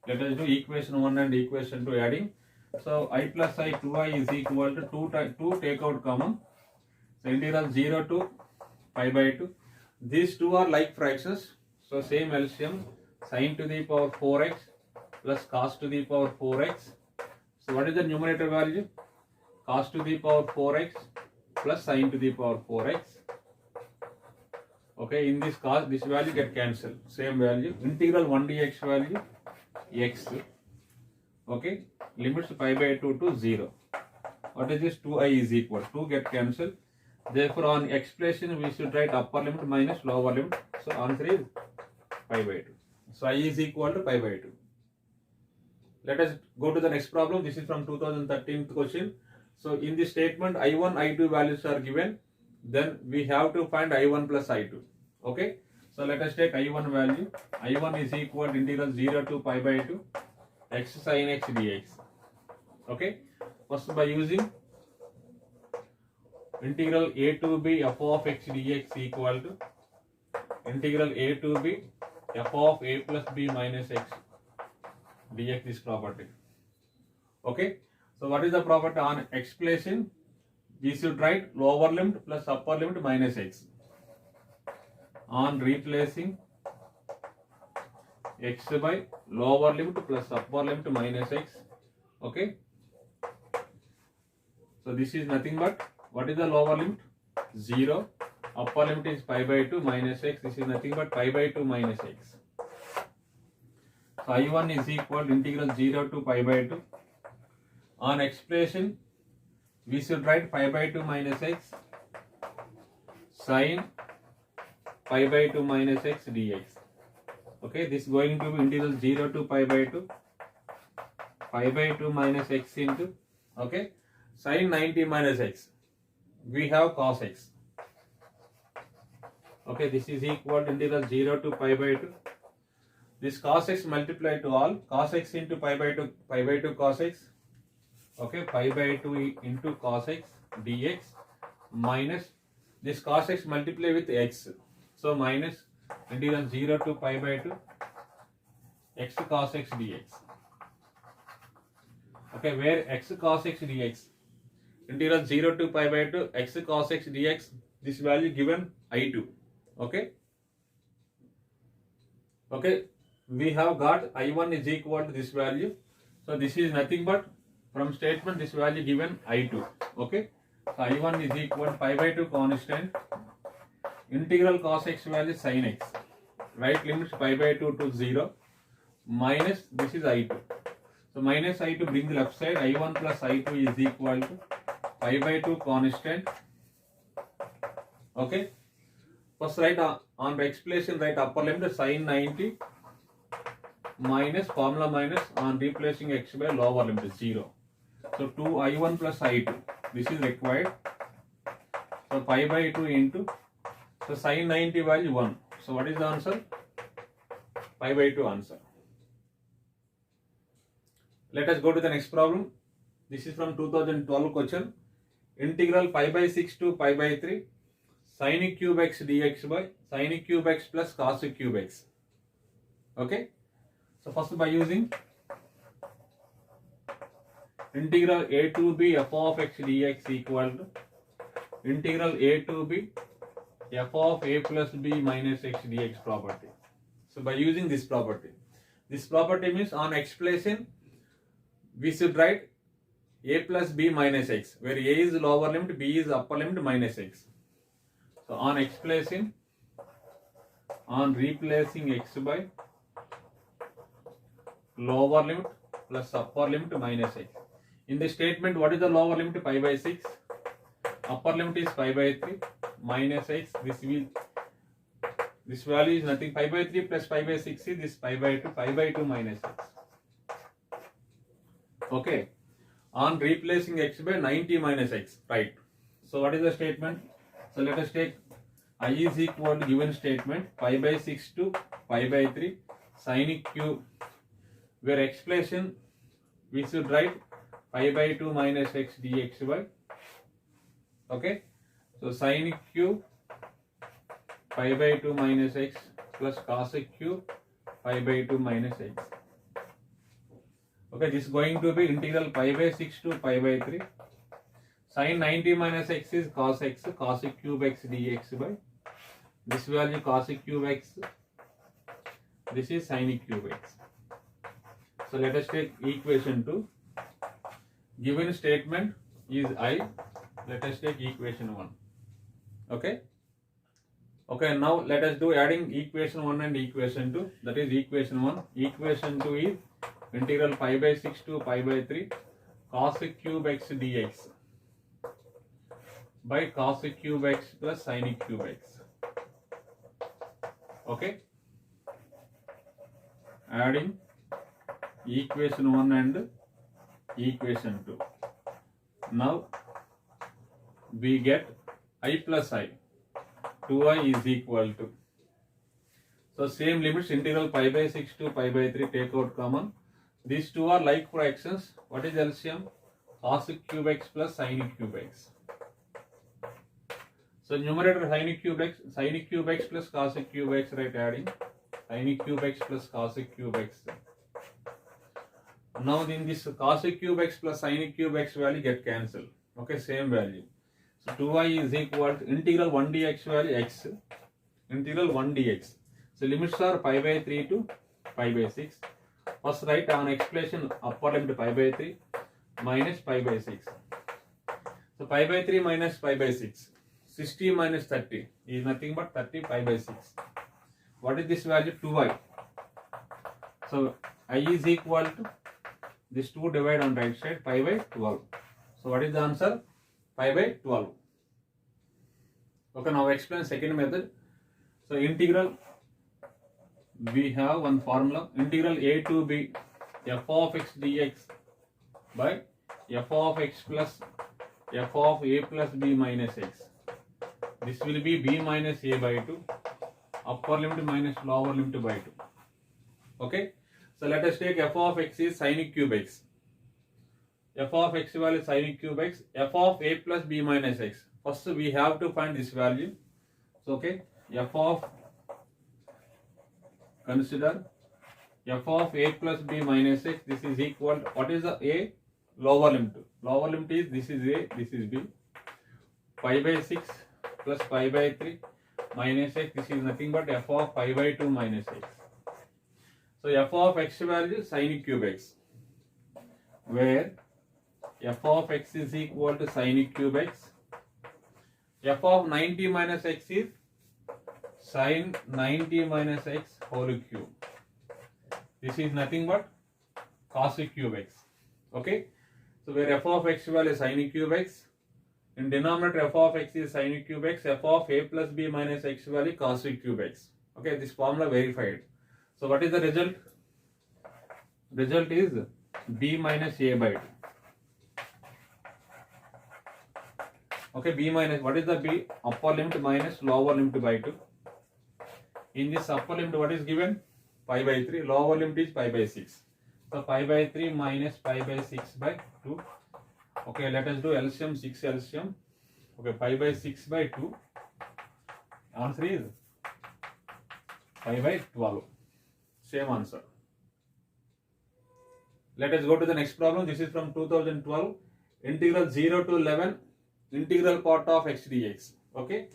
let us do equation 1 and equation 2 adding. So I plus I 2I is equal to 2 take out common. So integral 0 to pi by 2. These two are like fractions. So same LCM, sin to the power 4x plus cos to the power 4x. So what is the numerator value? Cos to the power 4x plus sin to the power 4x. Okay, in this cos, this value get cancelled. Same value. Integral 1 dx value x. Okay, limits pi by 2 to 0. What is this? 2i is equal. 2 get cancelled. Therefore, on expression we should write upper limit minus lower limit. So answer is pi by 2. So I is equal to pi by 2. Let us go to the next problem. This is from 2013 question. So in this statement, I1, I2 values are given. Then we have to find I1 plus I2. Okay. So let us take I1 value. I1 is equal to integral 0 to pi by 2 x sin x dx. Okay. First by using integral a to b f of x dx equal to integral a to b f of a plus b minus x dx, this property. Okay. So what is the property on x placing? We should write lower limit plus upper limit minus x. On replacing, x by lower limit plus upper limit minus x. Okay. So this is nothing but, what is the lower limit? 0. Upper limit is pi by 2 minus x. This is nothing but pi by 2 minus x. So I1 is equal to integral 0 to pi by 2. On expression, we should write pi by 2 minus x sin pi by 2 minus x dx. Okay, this is going to be integral 0 to pi by 2 minus x into, okay, sin 90 minus x. We have cos x. Okay, this is equal to integral 0 to pi by 2. This cos x multiplied to all, cos x into pi by 2 cos x. Okay, pi by 2 into cos x dx minus this cos x multiply with x. So minus integral 0 to pi by 2 x cos x dx. Okay, where x cos x dx, integral 0 to pi by 2 x cos x dx, this value given I2. Okay. Okay, we have got I1 is equal to this value. So this is nothing but, from statement this value given I2. Okay. So I1 is equal to pi by 2 constant, integral cos x value sin x, right limits pi by 2 to 0, minus this is I2. So minus I2 bring the left side, I1 plus I2 is equal to pi by 2 constant. Okay. First write on the expression, write upper limit sin 90 minus formula minus on replacing x by lower limit 0. So 2 I1 plus I2, this is required. So pi by 2 into, so sin 90 value 1. So what is the answer? Pi by 2 answer. Let us go to the next problem. This is from 2012 question. Integral pi by 6 to pi by 3 sin cube x dx by sin cube x plus cos cube x. Okay. So first by using integral a to b f of x dx equal to integral a to b f of a plus b minus x dx property. So by using this property means on explanation we should write a plus b minus x, where a is lower limit, b is upper limit minus x. So on explanation, on replacing x by lower limit plus upper limit minus x. In the statement, what is the lower limit? Pi by 6. Upper limit is pi by 3 minus x. This value is nothing. Pi by 3 plus pi by 6 is this pi by 2 minus x. Okay. On replacing x by 90 minus x, right? So what is the statement? So let us take I is equal to given statement pi by 6 to pi by 3 sin cube, where expression we should write pi by 2 minus x dx by, okay? So sin cube pi by 2 minus x plus cos cube pi by 2 minus x. Okay, this is going to be integral pi by 6 to pi by 3. Sin 90 minus x is cos cube x dx by this value cos cube x. This is sin cube x. So let us take equation 2. Given statement is I. Let us take equation 1. Okay. Okay, now let us do adding equation 1 and equation 2. That is equation 1. Equation 2 is integral pi by 6 to pi by 3 cos cube x dx by cos cube x plus sin cube x. Okay. Adding equation 1 and equation 2. Now we get I plus I. 2i is equal to. So same limits, integral pi by 6 to pi by 3, take out common. These two are like fractions. What is LCM? Cos cube x plus sin cube x. So numerator sin cube x plus cos cube x, right? Adding sin cube x plus cos cube x. Now in this cos cube x plus sin cube x value get cancelled. Okay, same value. So 2i is equal to integral 1 dx value x. Integral 1 dx. So limits are pi by 3 to pi by 6. First write on explanation upper limit pi by 3 minus pi by 6. So pi by 3 minus pi by 6. 60 minus 30 is nothing but 30 pi by 6. What is this value? 2i. So I is equal to this 2 divide on right side pi by 12. So what is the answer? Pi by 12. Okay, now explain second method. So integral, we have one formula, integral a to b f of x dx by f of x plus f of a plus b minus x. This will be b minus a by 2, upper limit minus lower limit by 2. Okay, so let us take f of x is sin cube x. F of x value is sin cube x, f of a plus b minus x. First we have to find this value. So okay, f of, consider f of a plus b minus x, this is equal to, what is the a? Lower limit. Lower limit is, this is a, this is b. Pi by 6 plus pi by 3 minus x, this is nothing but f of pi by 2 minus x. So f of x value sin cube x, where f of x is equal to sin cube x. F of 90 minus x is sin 90 minus x whole cube. This is nothing but cos cube x. Okay, so where f of x value is sin cube x, in denominator f of x is sin cube x, f of a plus b minus x value cos cube x. Okay, this formula verified. So what is the result? Result is b minus a by 2. Okay, b minus, what is the b? Upper limit minus lower limit by 2. In this upper limit, what is given? Pi by 3. Lower limit is pi by 6. So pi by 3 minus pi by 6 by 2. Okay, let us do LCM, 6 LCM. Okay, pi by 6 by 2. Answer is pi by 12. Same answer. Let us go to the next problem. This is from 2012. Integral 0 to 11 integral part of x dx. Okay,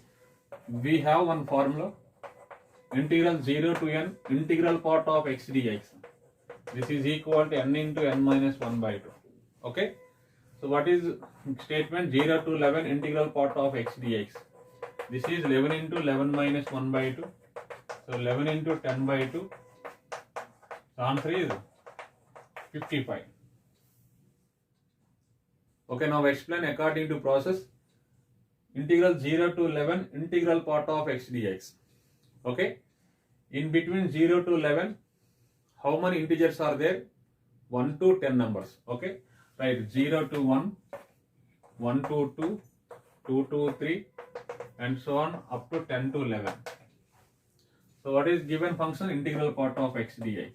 we have one formula. Integral 0 to n integral part of x dx. This is equal to n into n minus 1 by 2. Okay, so what is statement? 0 to 11 integral part of x dx. This is 11 into 11 minus 1 by 2. So 11 into 10 by 2. The answer is 55. Okay, now explain according to process. Integral 0 to 11 integral part of x dx. Okay, in between 0 to 11, how many integers are there? 1 to 10 numbers. Okay, right, 0 to 1, 1 to 2, 2 to 3, and so on up to 10 to 11. So what is given function? Integral part of x dx.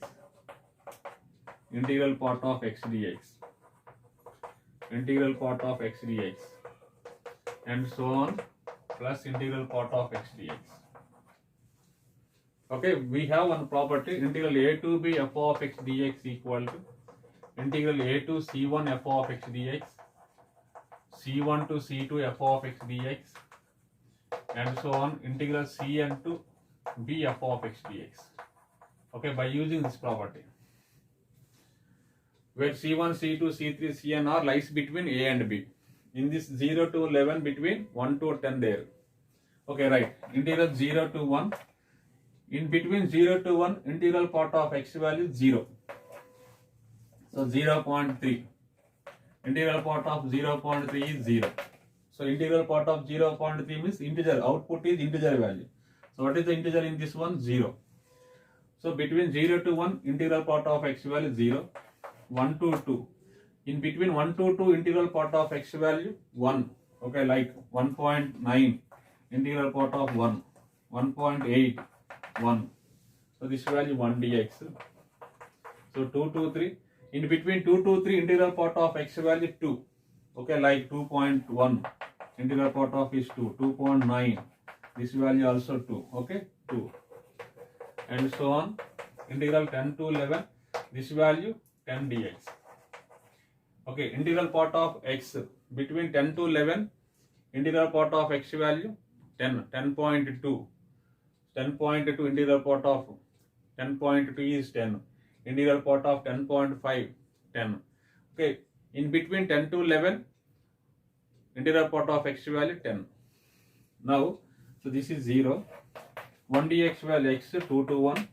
Integral part of x dx. Integral part of x dx. And so on, plus integral part of x dx. Okay, we have one property. Integral a to b f of x dx equal to integral a to c1 f of x dx, c1 to c2 f of x dx, and so on, integral cn to b f of x dx. Okay, by using this property, where c1, c2, c3, cn are lies between a and b. In this 0 to 11, between 1 to 10 there. Okay, right. Integral 0 to 1. In between 0 to 1, integral part of x value is 0. So 0.3. Integral part of 0.3 is 0. So integral part of 0.3 means integer. Output is integer value. So what is the integer in this one? 0. So between 0 to 1, integral part of x value is 0. 1 to 2. In between 1 to 2, integral part of x value 1. Okay, like 1.9, integral part of 1. 1.8, 1. So this value 1 dx. So 2 to 3. In between 2 to 3, integral part of x value 2. Okay, like 2.1, integral part of is 2. 2.9, this value also 2. Okay, 2. And so on. Integral 10 to 11, this value 10 dx. Okay, integral part of x between 10 to 11, integral part of x value 10, 10.2. 10.2 integral part of 10.2 is 10. Integral part of 10.5, 10. Okay, in between 10 to 11, integral part of x value 10. Now, so this is 0. 1 dx value x 2 to 1.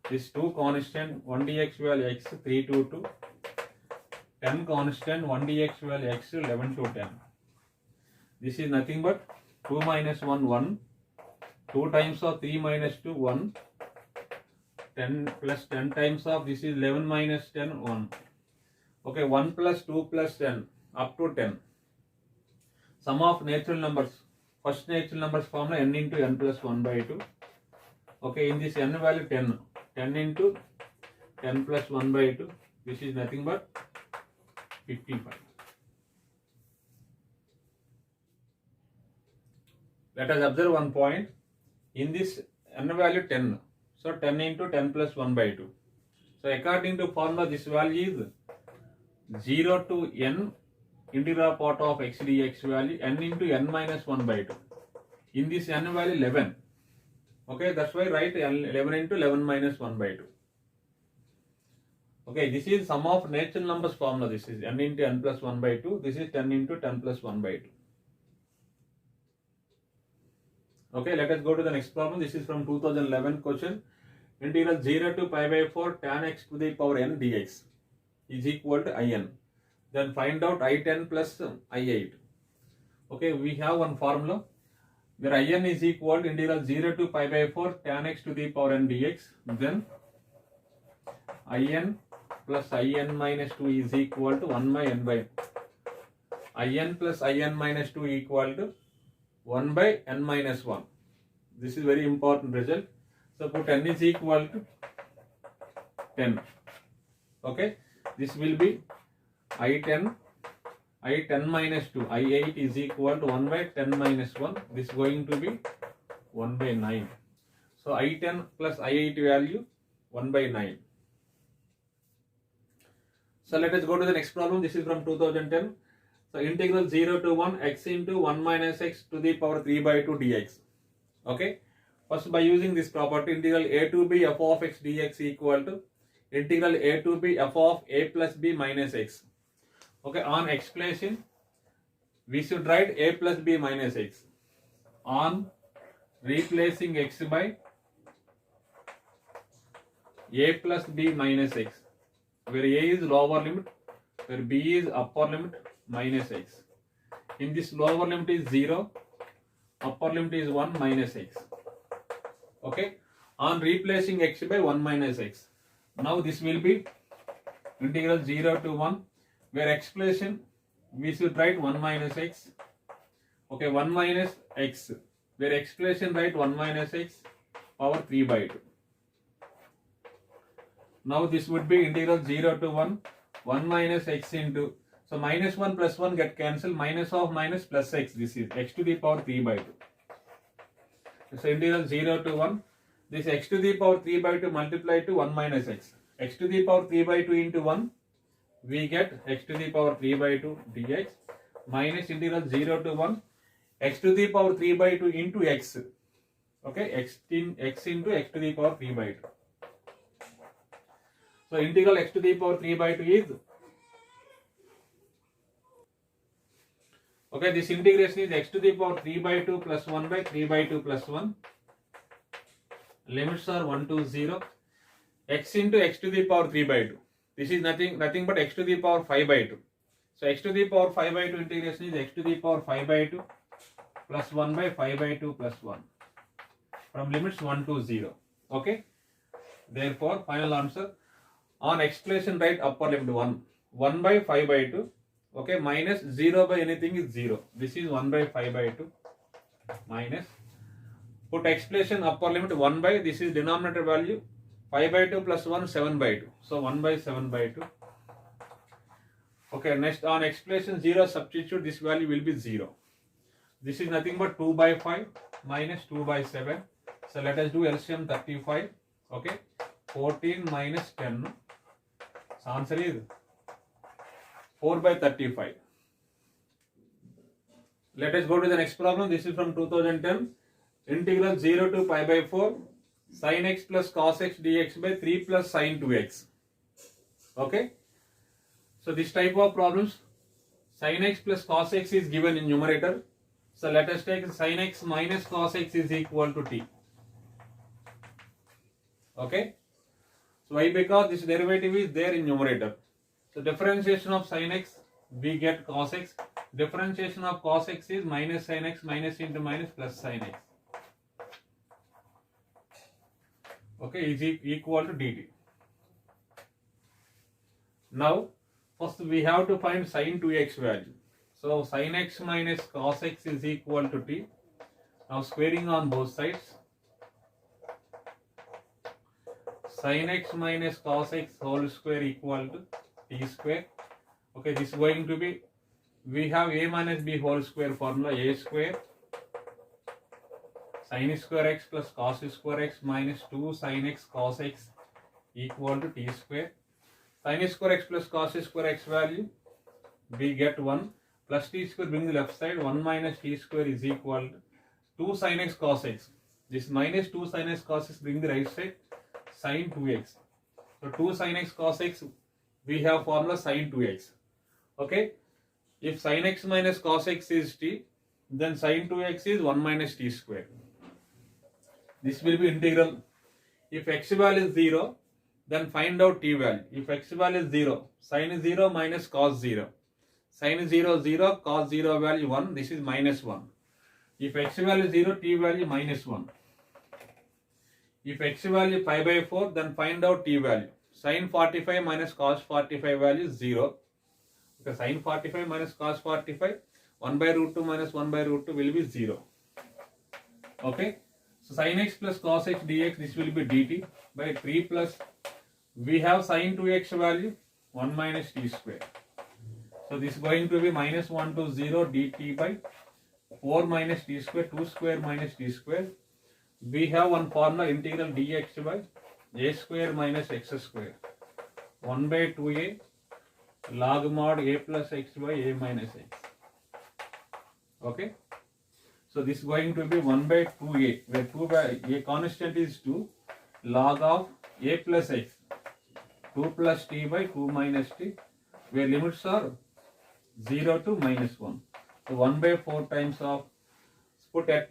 This 2 constant, 1 dx value x 3 to 2. 10 constant, 1 dx value x 11 to 10. This is nothing but 2 minus 1, 1. 2 times of 3 minus 2, 1. 10 plus 10 times of this is 11 minus 10, 1. Okay, 1 plus 2 plus 10 up to 10. Sum of natural numbers. First natural numbers formula n into n plus 1 by 2. Okay, in this n value 10. 10 into 10 plus 1 by 2. This is nothing but 55. Let us observe one point. In this n value 10. So 10 into 10 plus 1 by 2. So according to formula, this value is 0 to n integral part of x dx value n into n minus 1 by 2. In this n value 11. Okay, that's why write 11 into 11 minus 1 by 2. Okay, this is sum of natural numbers formula. This is n into n plus 1 by 2. This is 10 into 10 plus 1 by 2. Okay, let us go to the next problem. This is from 2011 question. Integral 0 to pi by 4 tan x to the power n dx is equal to in. Then find out I10 plus I8. Okay, we have one formula where in is equal to integral 0 to pi by 4 tan x to the power n dx. Then in plus in minus 2 is equal to 1 by n by in plus in minus 2 equal to 1 by n minus 1. This is very important result. So put n is equal to 10. Okay, this will be I10 minus 2. I8 is equal to 1 by 10 minus 1. This is going to be 1 by 9. So I10 plus I8 value 1 by 9. So let us go to the next problem. This is from 2010. So integral 0 to 1 x into 1 minus x to the power 3 by 2 dx. Okay. First, by using this property, integral a to b f of x dx equal to integral a to b f of a plus b minus x. Okay. On explanation, we should write a plus b minus x. On replacing x by a plus b minus x, where a is lower limit, where b is upper limit, minus x. In this lower limit is 0, upper limit is 1 minus x. Okay. On replacing x by 1 minus x. Now this will be integral 0 to 1, where expression we should write 1 minus x. Okay, 1 minus x, where expression write 1 minus x power 3 by 2. Now this would be integral 0 to 1, 1 minus x into, so minus 1 plus 1 get cancelled, minus of minus plus x, this is x to the power 3 by 2. So integral 0 to 1, this x to the power 3 by 2 multiplied to 1 minus x. X to the power 3 by 2 into 1, we get x to the power 3 by 2 dx minus integral 0 to 1, x to the power 3 by 2 into x. Okay, x into x to the power 3 by 2. So integral x to the power 3 by 2 is, okay, this integration is x to the power 3 by 2 plus 1 by 3 by 2 plus 1. Limits are 1 to 0. X into x to the power 3 by 2. This is nothing but x to the power 5 by 2. So x to the power 5 by 2 integration is x to the power 5 by 2 plus 1 by 5 by 2 plus 1. From limits 1 to 0. Okay. Therefore, final answer. On expression write upper limit 1. 1 by 5 by 2. Okay. Minus 0 by anything is 0. This is 1 by 5 by 2. Minus. Put expression upper limit 1 by, this is denominator value. 5 by 2 plus 1, 7 by 2. So 1 by 7 by 2. Okay, next on expression 0 substitute, this value will be 0. This is nothing but 2 by 5 minus 2 by 7. So let us do LCM 35. Okay, 14 minus 10. So answer is 4 by 35. Let us go to the next problem. This is from 2010. Integral 0 to pi by 4 sin x plus cos x dx by 3 plus sin 2x. Okay. So this type of problems, sin x plus cos x is given in numerator. So let us take sin x minus cos x is equal to t. Okay. So why? Because this derivative is there in numerator. So differentiation of sin x, we get cos x. Differentiation of cos x is minus sin x, minus into minus plus sin x. Okay, is equal to dt. Now, first we have to find sin 2x value. So sin x minus cos x is equal to t. Now squaring on both sides. Sin x minus cos x whole square equal to t square. Okay, this is going to be, we have a minus b whole square formula, a square sin square x plus cos square x minus 2 sin x cos x equal to t square. Sin square x plus cos square x value, we get 1 plus t square, bring the left side, 1 minus t square is equal to 2 sin x cos x. This minus 2 sin x cos x, bring the right side, sin 2x. So 2 sin x cos x, we have formula sin 2x. Okay. If sin x minus cos x is t, then sin 2x is 1 minus t square. This will be integral. If x value is 0, then find out t value. If x value is 0, sin is 0 minus cos 0. Sin is 0, 0, cos 0 value 1, this is minus 1. If x value is 0, t value minus 1. If x value 5 by 4, then find out t value. Sin 45 minus cos 45 value is 0. Okay, sin 45 minus cos 45, 1 by root 2 minus 1 by root 2 will be 0. Okay. So sin x plus cos x dx, this will be dt by 3 plus, we have sin 2x value 1 minus t square. So this is going to be minus 1 to 0 dt by 4 minus t square, 2 square minus t square. We have one formula, integral dx by a square minus x square. 1 by 2a log mod a plus x by a minus x. Okay. So this is going to be 1 by 2a, where 2 by a constant is 2, log of a plus x, 2 plus t by 2 minus t, where limits are 0 to minus 1. So 1 by 4 times of, put at,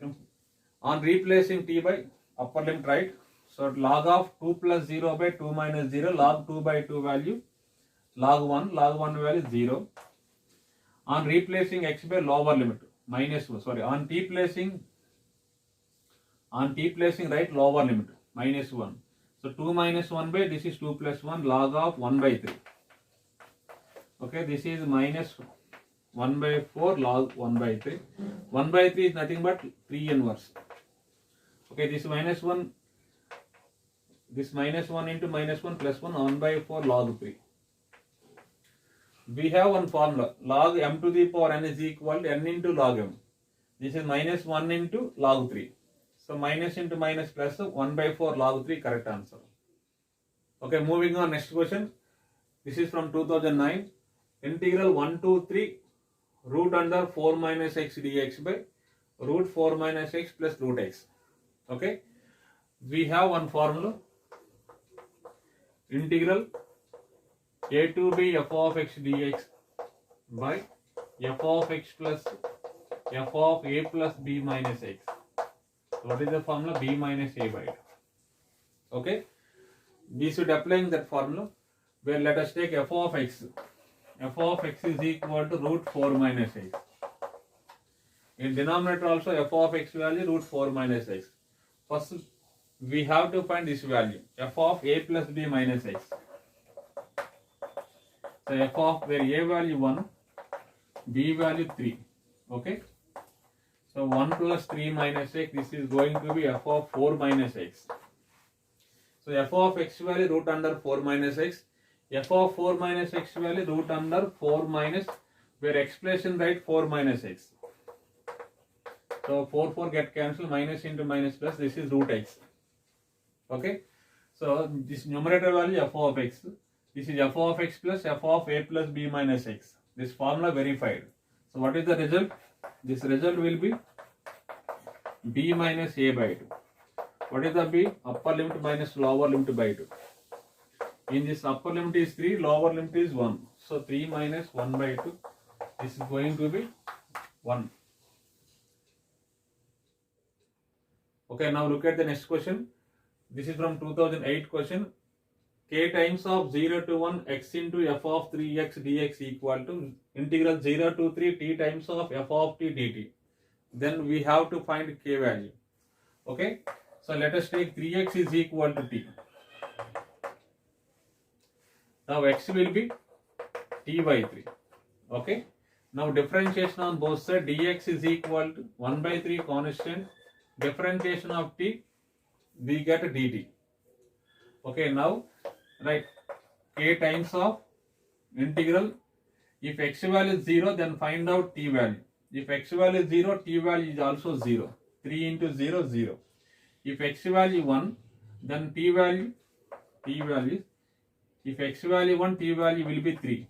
on replacing t by upper limit, right? So log of 2 plus 0 by 2 minus 0, log 2 by 2 value, log 1 value 0. On replacing x by lower limit, minus 1, sorry, on t placing right lower limit, minus 1. So 2 minus 1 by, this is 2 plus 1, log of 1 by 3. Okay, this is minus 1 by 4 log 1 by 3. 1 by 3 is nothing but 3 inverse. Okay, this minus 1 into minus 1 plus 1 by 4 log 3. We have one formula, log m to the power n is equal to n into log m. This is minus 1 into log 3. So minus into minus plus 1 by 4 log 3, correct answer. Okay, moving on, next question. This is from 2009. Integral 1 to 3 root under 4 minus x dx by root 4 minus x plus root x. Okay, we have one formula, integral a to b f of x dx by f of x plus f of a plus b minus x. What is the formula? B minus a by 2. Okay, we should applying that formula, where let us take f of x. F of x is equal to root 4 minus x. In denominator also f of x value root 4 minus x. First we have to find this value, f of a plus b minus x. So f of, where a value 1, b value 3. Okay. So 1 plus 3 minus x, this is going to be f of 4 minus x. So f of x value root under 4 minus x. F of 4 minus x value root under 4 minus, where expression right 4 minus x. So 4 get cancelled, minus into minus plus, this is root x. Okay. So this numerator value f of x. This is f of x plus f of a plus b minus x. This formula verified. So what is the result? This result will be b minus a by 2. What is the b? Upper limit minus lower limit by 2. In this upper limit is 3, lower limit is 1. So 3 minus 1 by 2. This is going to be 1. Okay, now look at the next question. This is from 2008 question. K times of 0 to 1 x into f of 3x dx equal to integral 0 to 3 t times of f of t dt. Then we have to find k value. Okay, so let us take 3x is equal to t. Now x will be t by 3. Okay, now differentiation on both sides, dx is equal to 1 by 3 constant, differentiation of t, we get dt. Okay, now right, k times of integral, if x value is 0, then find out t value. If x value is 0, t value is also 0. 3 into 0, 0. If x value 1, then t value, if x value 1, t value will be 3.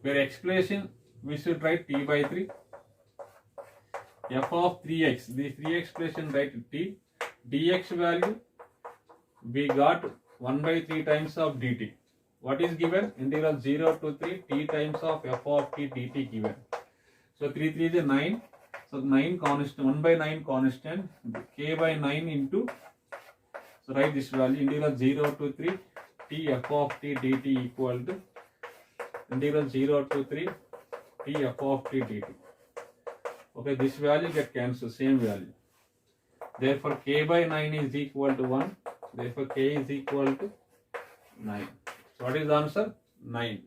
Where expression, we should write t by 3. F of 3x, the 3 expression write t. Dx value, we got 1 by 3 times of dt. What is given? Integral 0 to 3 t times of f of t dt given. So 3 is 9. So 9 constant, 1 by 9 constant, k by 9 into, so write this value, integral 0 to 3 t f of t dt equal to integral 0 to 3 t f of t dt. Okay, this value get cancelled, same value. Therefore k by 9 is equal to 1. Therefore k is equal to 9. So what is the answer? 9.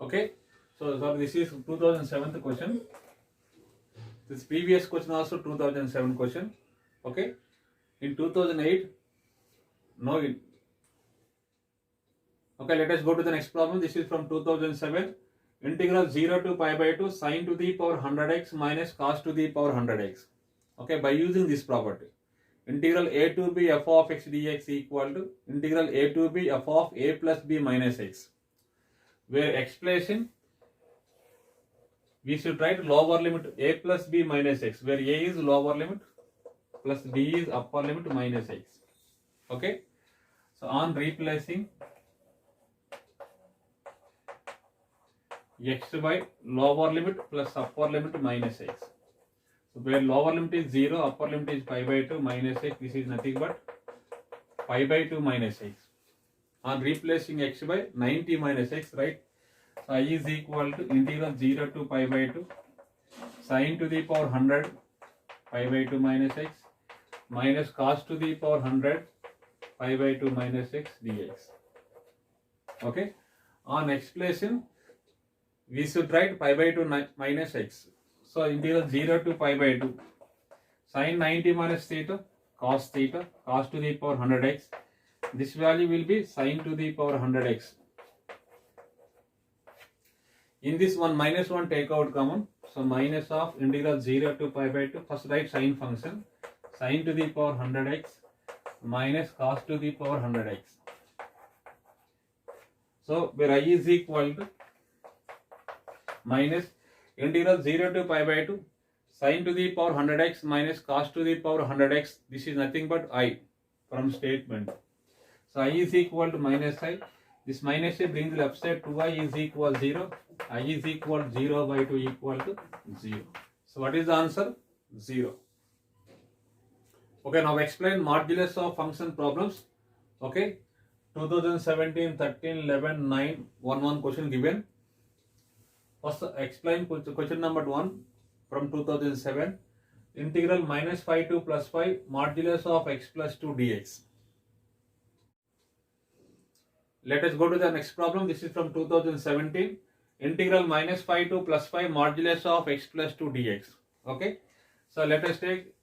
Okay. So this is 2007 question. This previous question also 2007 question. Okay. In 2008, no. Okay, let us go to the next problem. This is from 2007. Integral 0 to pi by 2 sine to the power 100x minus cos to the power 100x. Okay, by using this property, integral a to b f of x dx equal to integral a to b f of a plus b minus x. where expression we should write lower limit a plus b minus x, where a is lower limit plus b is upper limit minus x. Okay, so on replacing x by lower limit plus upper limit minus x. So where lower limit is 0, upper limit is pi by 2 minus x, this is nothing but pi by 2 minus x. On replacing x by 90 minus x, right? So I is equal to integral 0 to pi by 2 sin to the power 100 pi by 2 minus x minus cos to the power 100 pi by 2 minus x dx. Okay, on explanation we should write pi by 2 minus x. So integral 0 to pi by 2 sin 90 minus theta cos to the power 100x. This value will be sin to the power 100x. In this one minus 1 take out common. So minus of integral 0 to pi by 2. First write sin function. Sin to the power 100x minus cos to the power 100x. So where I is equal to minus integral 0 to pi by 2 sin to the power 100x minus cos to the power 100x. This is nothing but I from statement. So I is equal to minus I. This minus I brings left side 2I is equal 0. I is equal 0 by 2 equal to 0. So what is the answer? 0. Okay, now explain modulus of function problems. Okay, 2017, 13, 11, 9, 1 question given. First explain question number 1 from 2007. Integral minus phi to plus phi modulus of x plus 2 dx. Let us go to the next problem. This is from 2017. Integral minus phi to plus phi modulus of x plus 2 dx. Okay. So let us take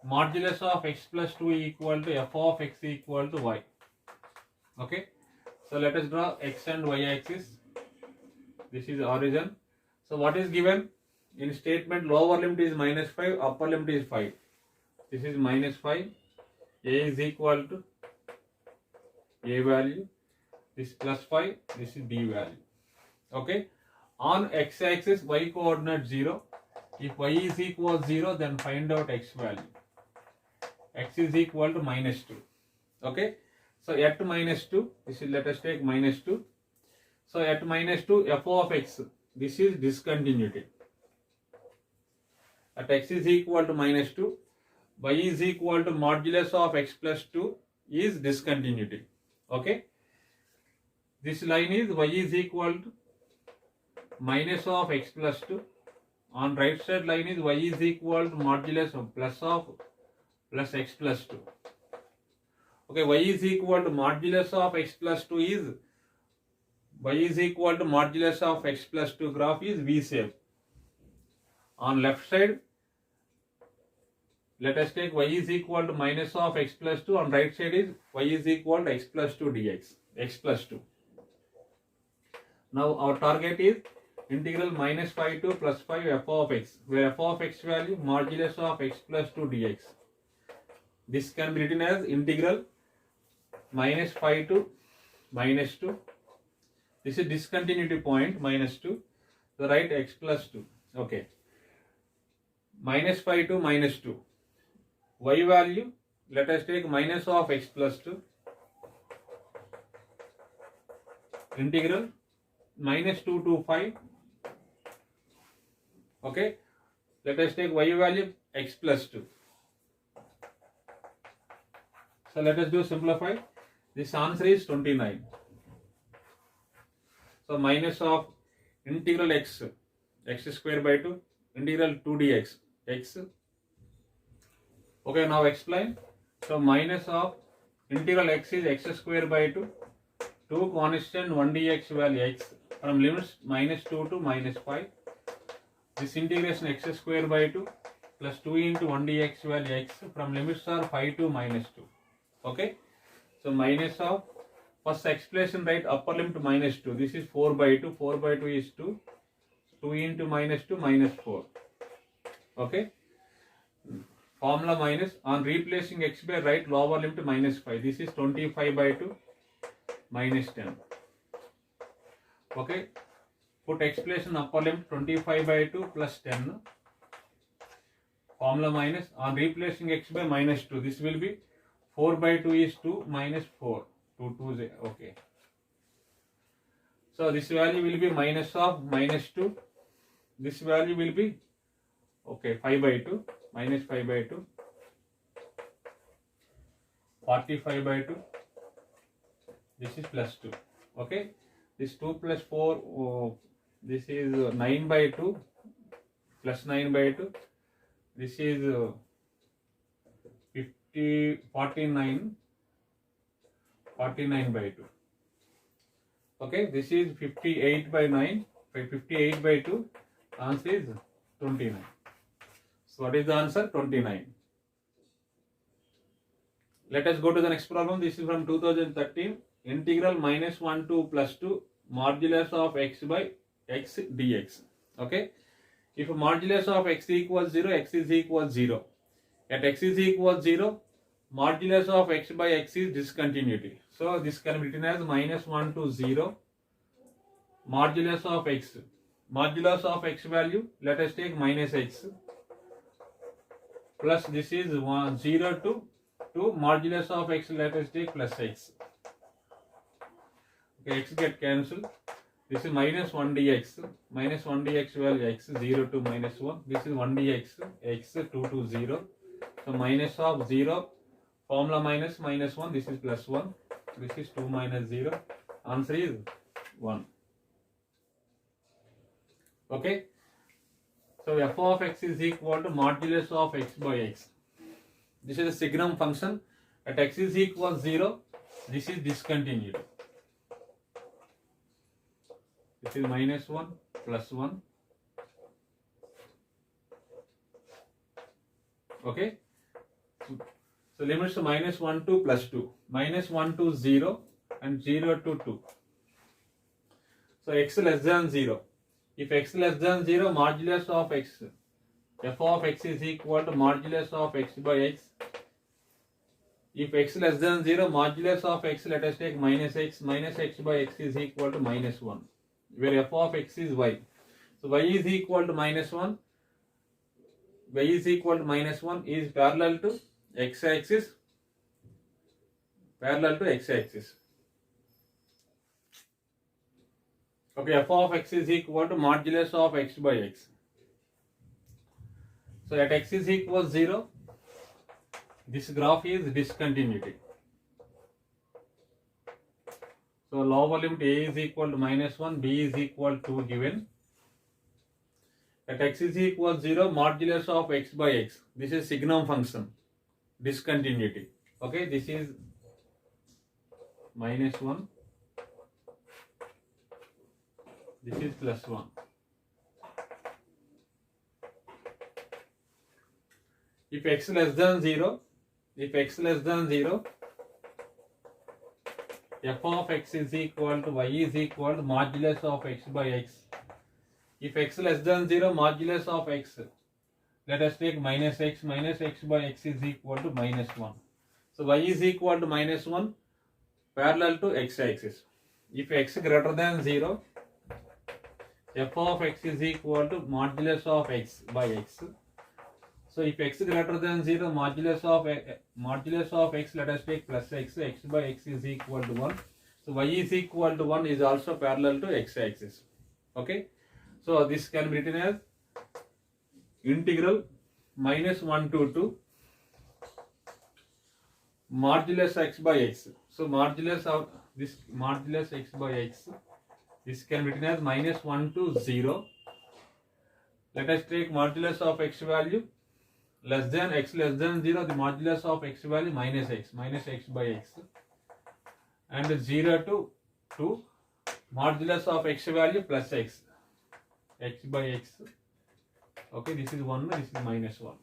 modulus of x plus 2 equal to f of x equal to y. Okay. So let us draw x and y axis. This is origin. So what is given? In statement lower limit is minus 5, upper limit is 5. This is minus 5. A is equal to a value. This plus 5. This is b value. Okay. On x axis y coordinate 0. If y is equal 0, then find out x value. X is equal to minus 2. Okay. So at minus 2, this is, let us take minus 2. So at minus 2, f of x, this is discontinuity. At x is equal to minus 2, y is equal to modulus of x plus 2 is discontinuity. Okay. This line is y is equal to minus of x plus 2. On right side line is y is equal to modulus of plus x plus 2. Okay, y is equal to modulus of x plus 2 is y is equal to modulus of x plus 2 graph is V shape. On left side, let us take y is equal to minus of x plus 2. On right side is y is equal to x plus 2 dx, x plus 2. Now our target is integral minus phi to plus phi f of x, where f of x value modulus of x plus 2 dx. This can be written as integral minus phi to minus 2. This is discontinuity point minus 2. So write x plus 2. Okay. Minus phi to minus 2. Y value, let us take minus of x plus 2. Integral minus 2 to 5. Okay. Let us take y value x plus 2. So let us do simplify. This answer is 29. So minus of integral x square by 2, integral 2 dx, x. Okay, now explain. So minus of integral x is x square by 2, 2 constant 1 dx value x from limits minus 2 to minus 5. This integration x square by 2 plus 2 into 1 dx value x from limits are 5 to minus 2. Okay. So minus of first expression, right, upper limit minus 2. This is 4 by 2. 4 by 2 is 2. 2 into minus 2 minus 4. Okay. Formula minus. On replacing x by right lower limit minus 5. This is 25 by 2 minus 10. Okay, put x place in upper limit 25 by 2 plus 10. Formula minus, on replacing x by minus 2, this will be 4 by 2 is 2 minus 4. 2 2 is okay. So this value will be minus of minus 2. This value will be okay 5 by 2 minus 5 by 2. 45 by 2. This is plus 2. Okay. This 2 plus 4. Oh, this is 9 by 2 plus 9 by 2. This is 49 by 2. Okay, this is 58 by 9, 58 by 2. Answer is 29. So what is the answer? 29. Let us go to the next problem. This is from 2013. Integral minus 1 to plus 2 modulus of x by x dx. Okay. If modulus of x equals 0, x is equals 0. At x is equals 0, modulus of x by x is discontinuity. So this can be written as minus 1 to 0 modulus of x. Modulus of x value, let us take minus x plus this is 0 to 2 modulus of x, let us take plus x. Okay, x get cancelled. This is minus 1 dx. Minus 1 dx value x 0 to minus 1. This is 1 dx x 2 to 0. So minus of 0. Formula minus 1. This is plus 1. This is 2 minus 0. Answer is 1. Okay. So f of x is equal to modulus of x by x. This is a signum function. At x is equal 0. This is discontinuity. This is minus 1 plus 1. Okay. So limits to minus 1 to plus 2. Minus 1 to 0 and 0 to 2. So x less than 0. If x less than 0, modulus of x, f of x is equal to modulus of x by x. If x less than 0, modulus of x, let us take minus x by x is equal to minus 1. Where f of x is y. So y is equal to minus 1. Y is equal to minus 1 is parallel to x-axis. Parallel to x-axis. Okay, f of x is equal to modulus of x by x. So at x is equal 0, this graph is discontinuity. So lower limit a is equal to minus 1, b is equal to given. At x is equal 0, modulus of x by x. This is signum function, discontinuity. Okay, this is minus 1. This is plus 1. If x less than 0, f of x is equal to y is equal to modulus of x by x. If x less than 0, modulus of x, let us take minus x by x is equal to minus 1. So y is equal to minus 1 parallel to x-axis. If x greater than 0, f of x is equal to modulus of x by x. So if x greater than 0, modulus of x, let us take plus x by x is equal to 1. So y is equal to 1 is also parallel to x-axis. Okay. So this can be written as integral minus 1 to 2 modulus x by x. So modulus of this modulus x by x, this can be written as minus 1 to 0. Let us take modulus of x value less than x less than 0, the modulus of x value minus x by x, and 0 to 2 modulus of x value plus x by x. Okay, this is 1, this is minus 1.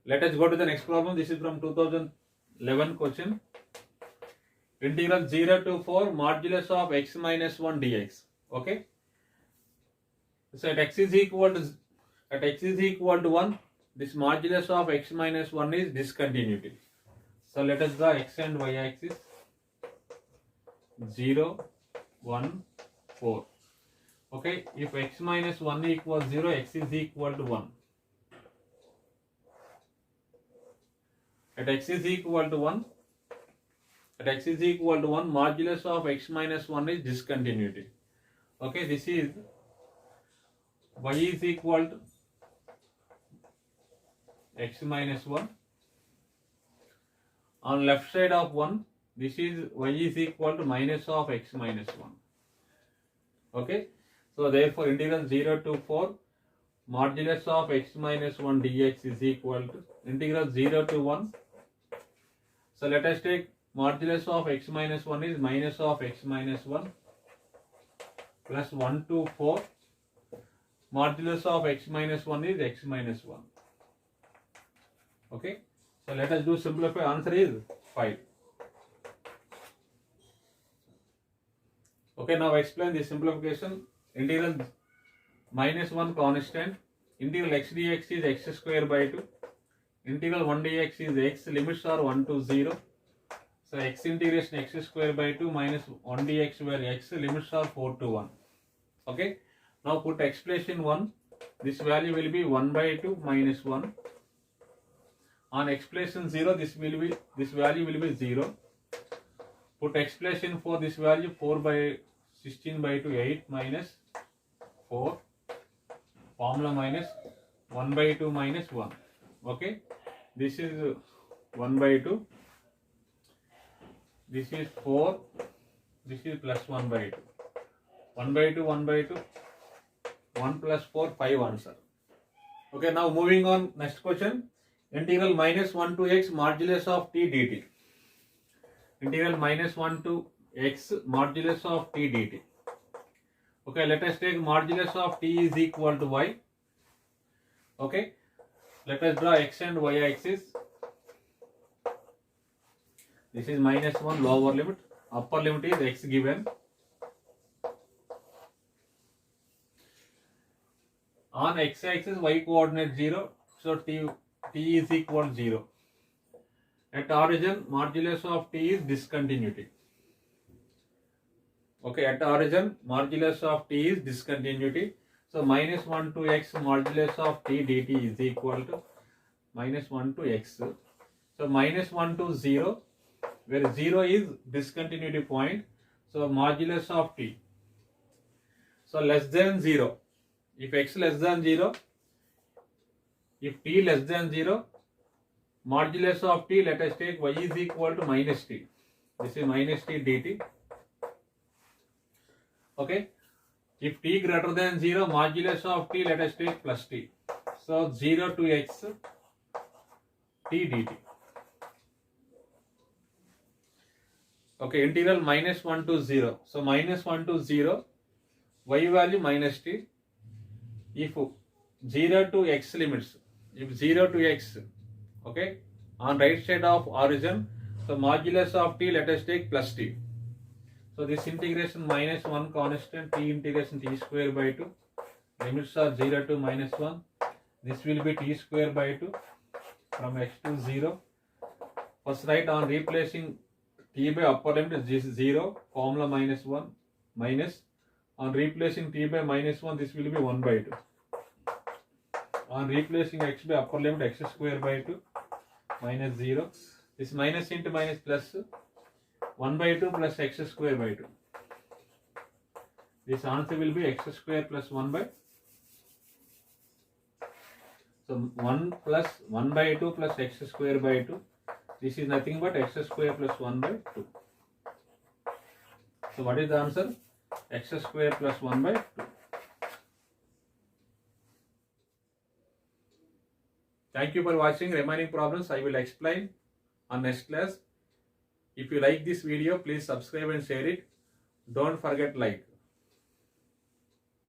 Let us go to the next problem. This is from 2011 question. Integral 0 to 4 modulus of x minus 1 dx. Okay. So at x is equal to 1, this modulus of x minus 1 is discontinuity. So let us draw x and y axis. 0, 1, 4. Okay, if x minus 1 equals 0, x is equal to 1. At x is equal to 1, modulus of x minus 1 is discontinuity. Okay, this is y is equal to x minus 1. On left side of 1, this is y is equal to minus of x minus 1. Okay, so therefore integral 0 to 4 modulus of x minus 1 dx is equal to integral 0 to 1. So let us take modulus of x minus 1 is minus of x minus 1 plus 1 to 4. Modulus of x minus 1 is x minus 1. Okay, so let us do simplify. Answer is 5. Okay, now explain the simplification. Integral minus 1 constant. Integral x dx is x square by 2. Integral 1 dx is x. Limits are 1 to 0. So x integration x square by 2 minus 1 dx where x limits are 4 to 1. Okay. Now put expression 1. This value will be 1 by 2 minus 1. On expression 0, this value will be 0. Put expression for this value 4 by 16 by 2 8 minus 4. Formula minus 1 by 2 minus 1. Okay. This is 1 by 2. This is 4. This is plus 1 by 2. 1 by 2, 1 by 2. 1 plus 4, 5 answer. Okay, now moving on. Next question. Integral minus 1 to x modulus of t dt. Integral minus 1 to x modulus of t dt. Okay, let us take modulus of t is equal to y. Okay, let us draw x and y axis. This is minus 1 lower limit. Upper limit is x given. On x axis y coordinate 0. So t is equal to 0. At origin modulus of t is discontinuity. Okay, at origin modulus of t is discontinuity. So minus 1 to x modulus of t dt is equal to minus 1 to x. So minus 1 to 0, where 0 is discontinuity point. So modulus of t. So less than 0. If x less than 0, if t less than 0, modulus of t, let us take y is equal to minus t. This is minus t dt. Okay. If t greater than 0, modulus of t, let us take plus t. So 0 to x t dt. Okay, integral minus 1 to 0. So minus 1 to 0, y value minus t. If 0 to x limits, if 0 to x, okay, on right side of origin, so modulus of t, let us take plus t. So this integration minus 1 constant, t integration t square by 2, limits are 0 to minus 1. This will be t square by 2 from x to 0. First write on replacing t by upper limit is 0, formula minus 1, minus. On replacing t by minus 1, this will be 1 by 2. On replacing x by upper limit, x square by 2, minus 0. This minus into minus plus 1 by 2 plus x square by 2. This answer will be x square plus 1 by. So 1 plus 1 by 2 plus x square by 2. This is nothing but x square plus 1 by 2. So what is the answer? X square plus 1 by 2. Thank you for watching. Remaining problems I will explain on next class. If you like this video, please subscribe and share it. Don't forget like.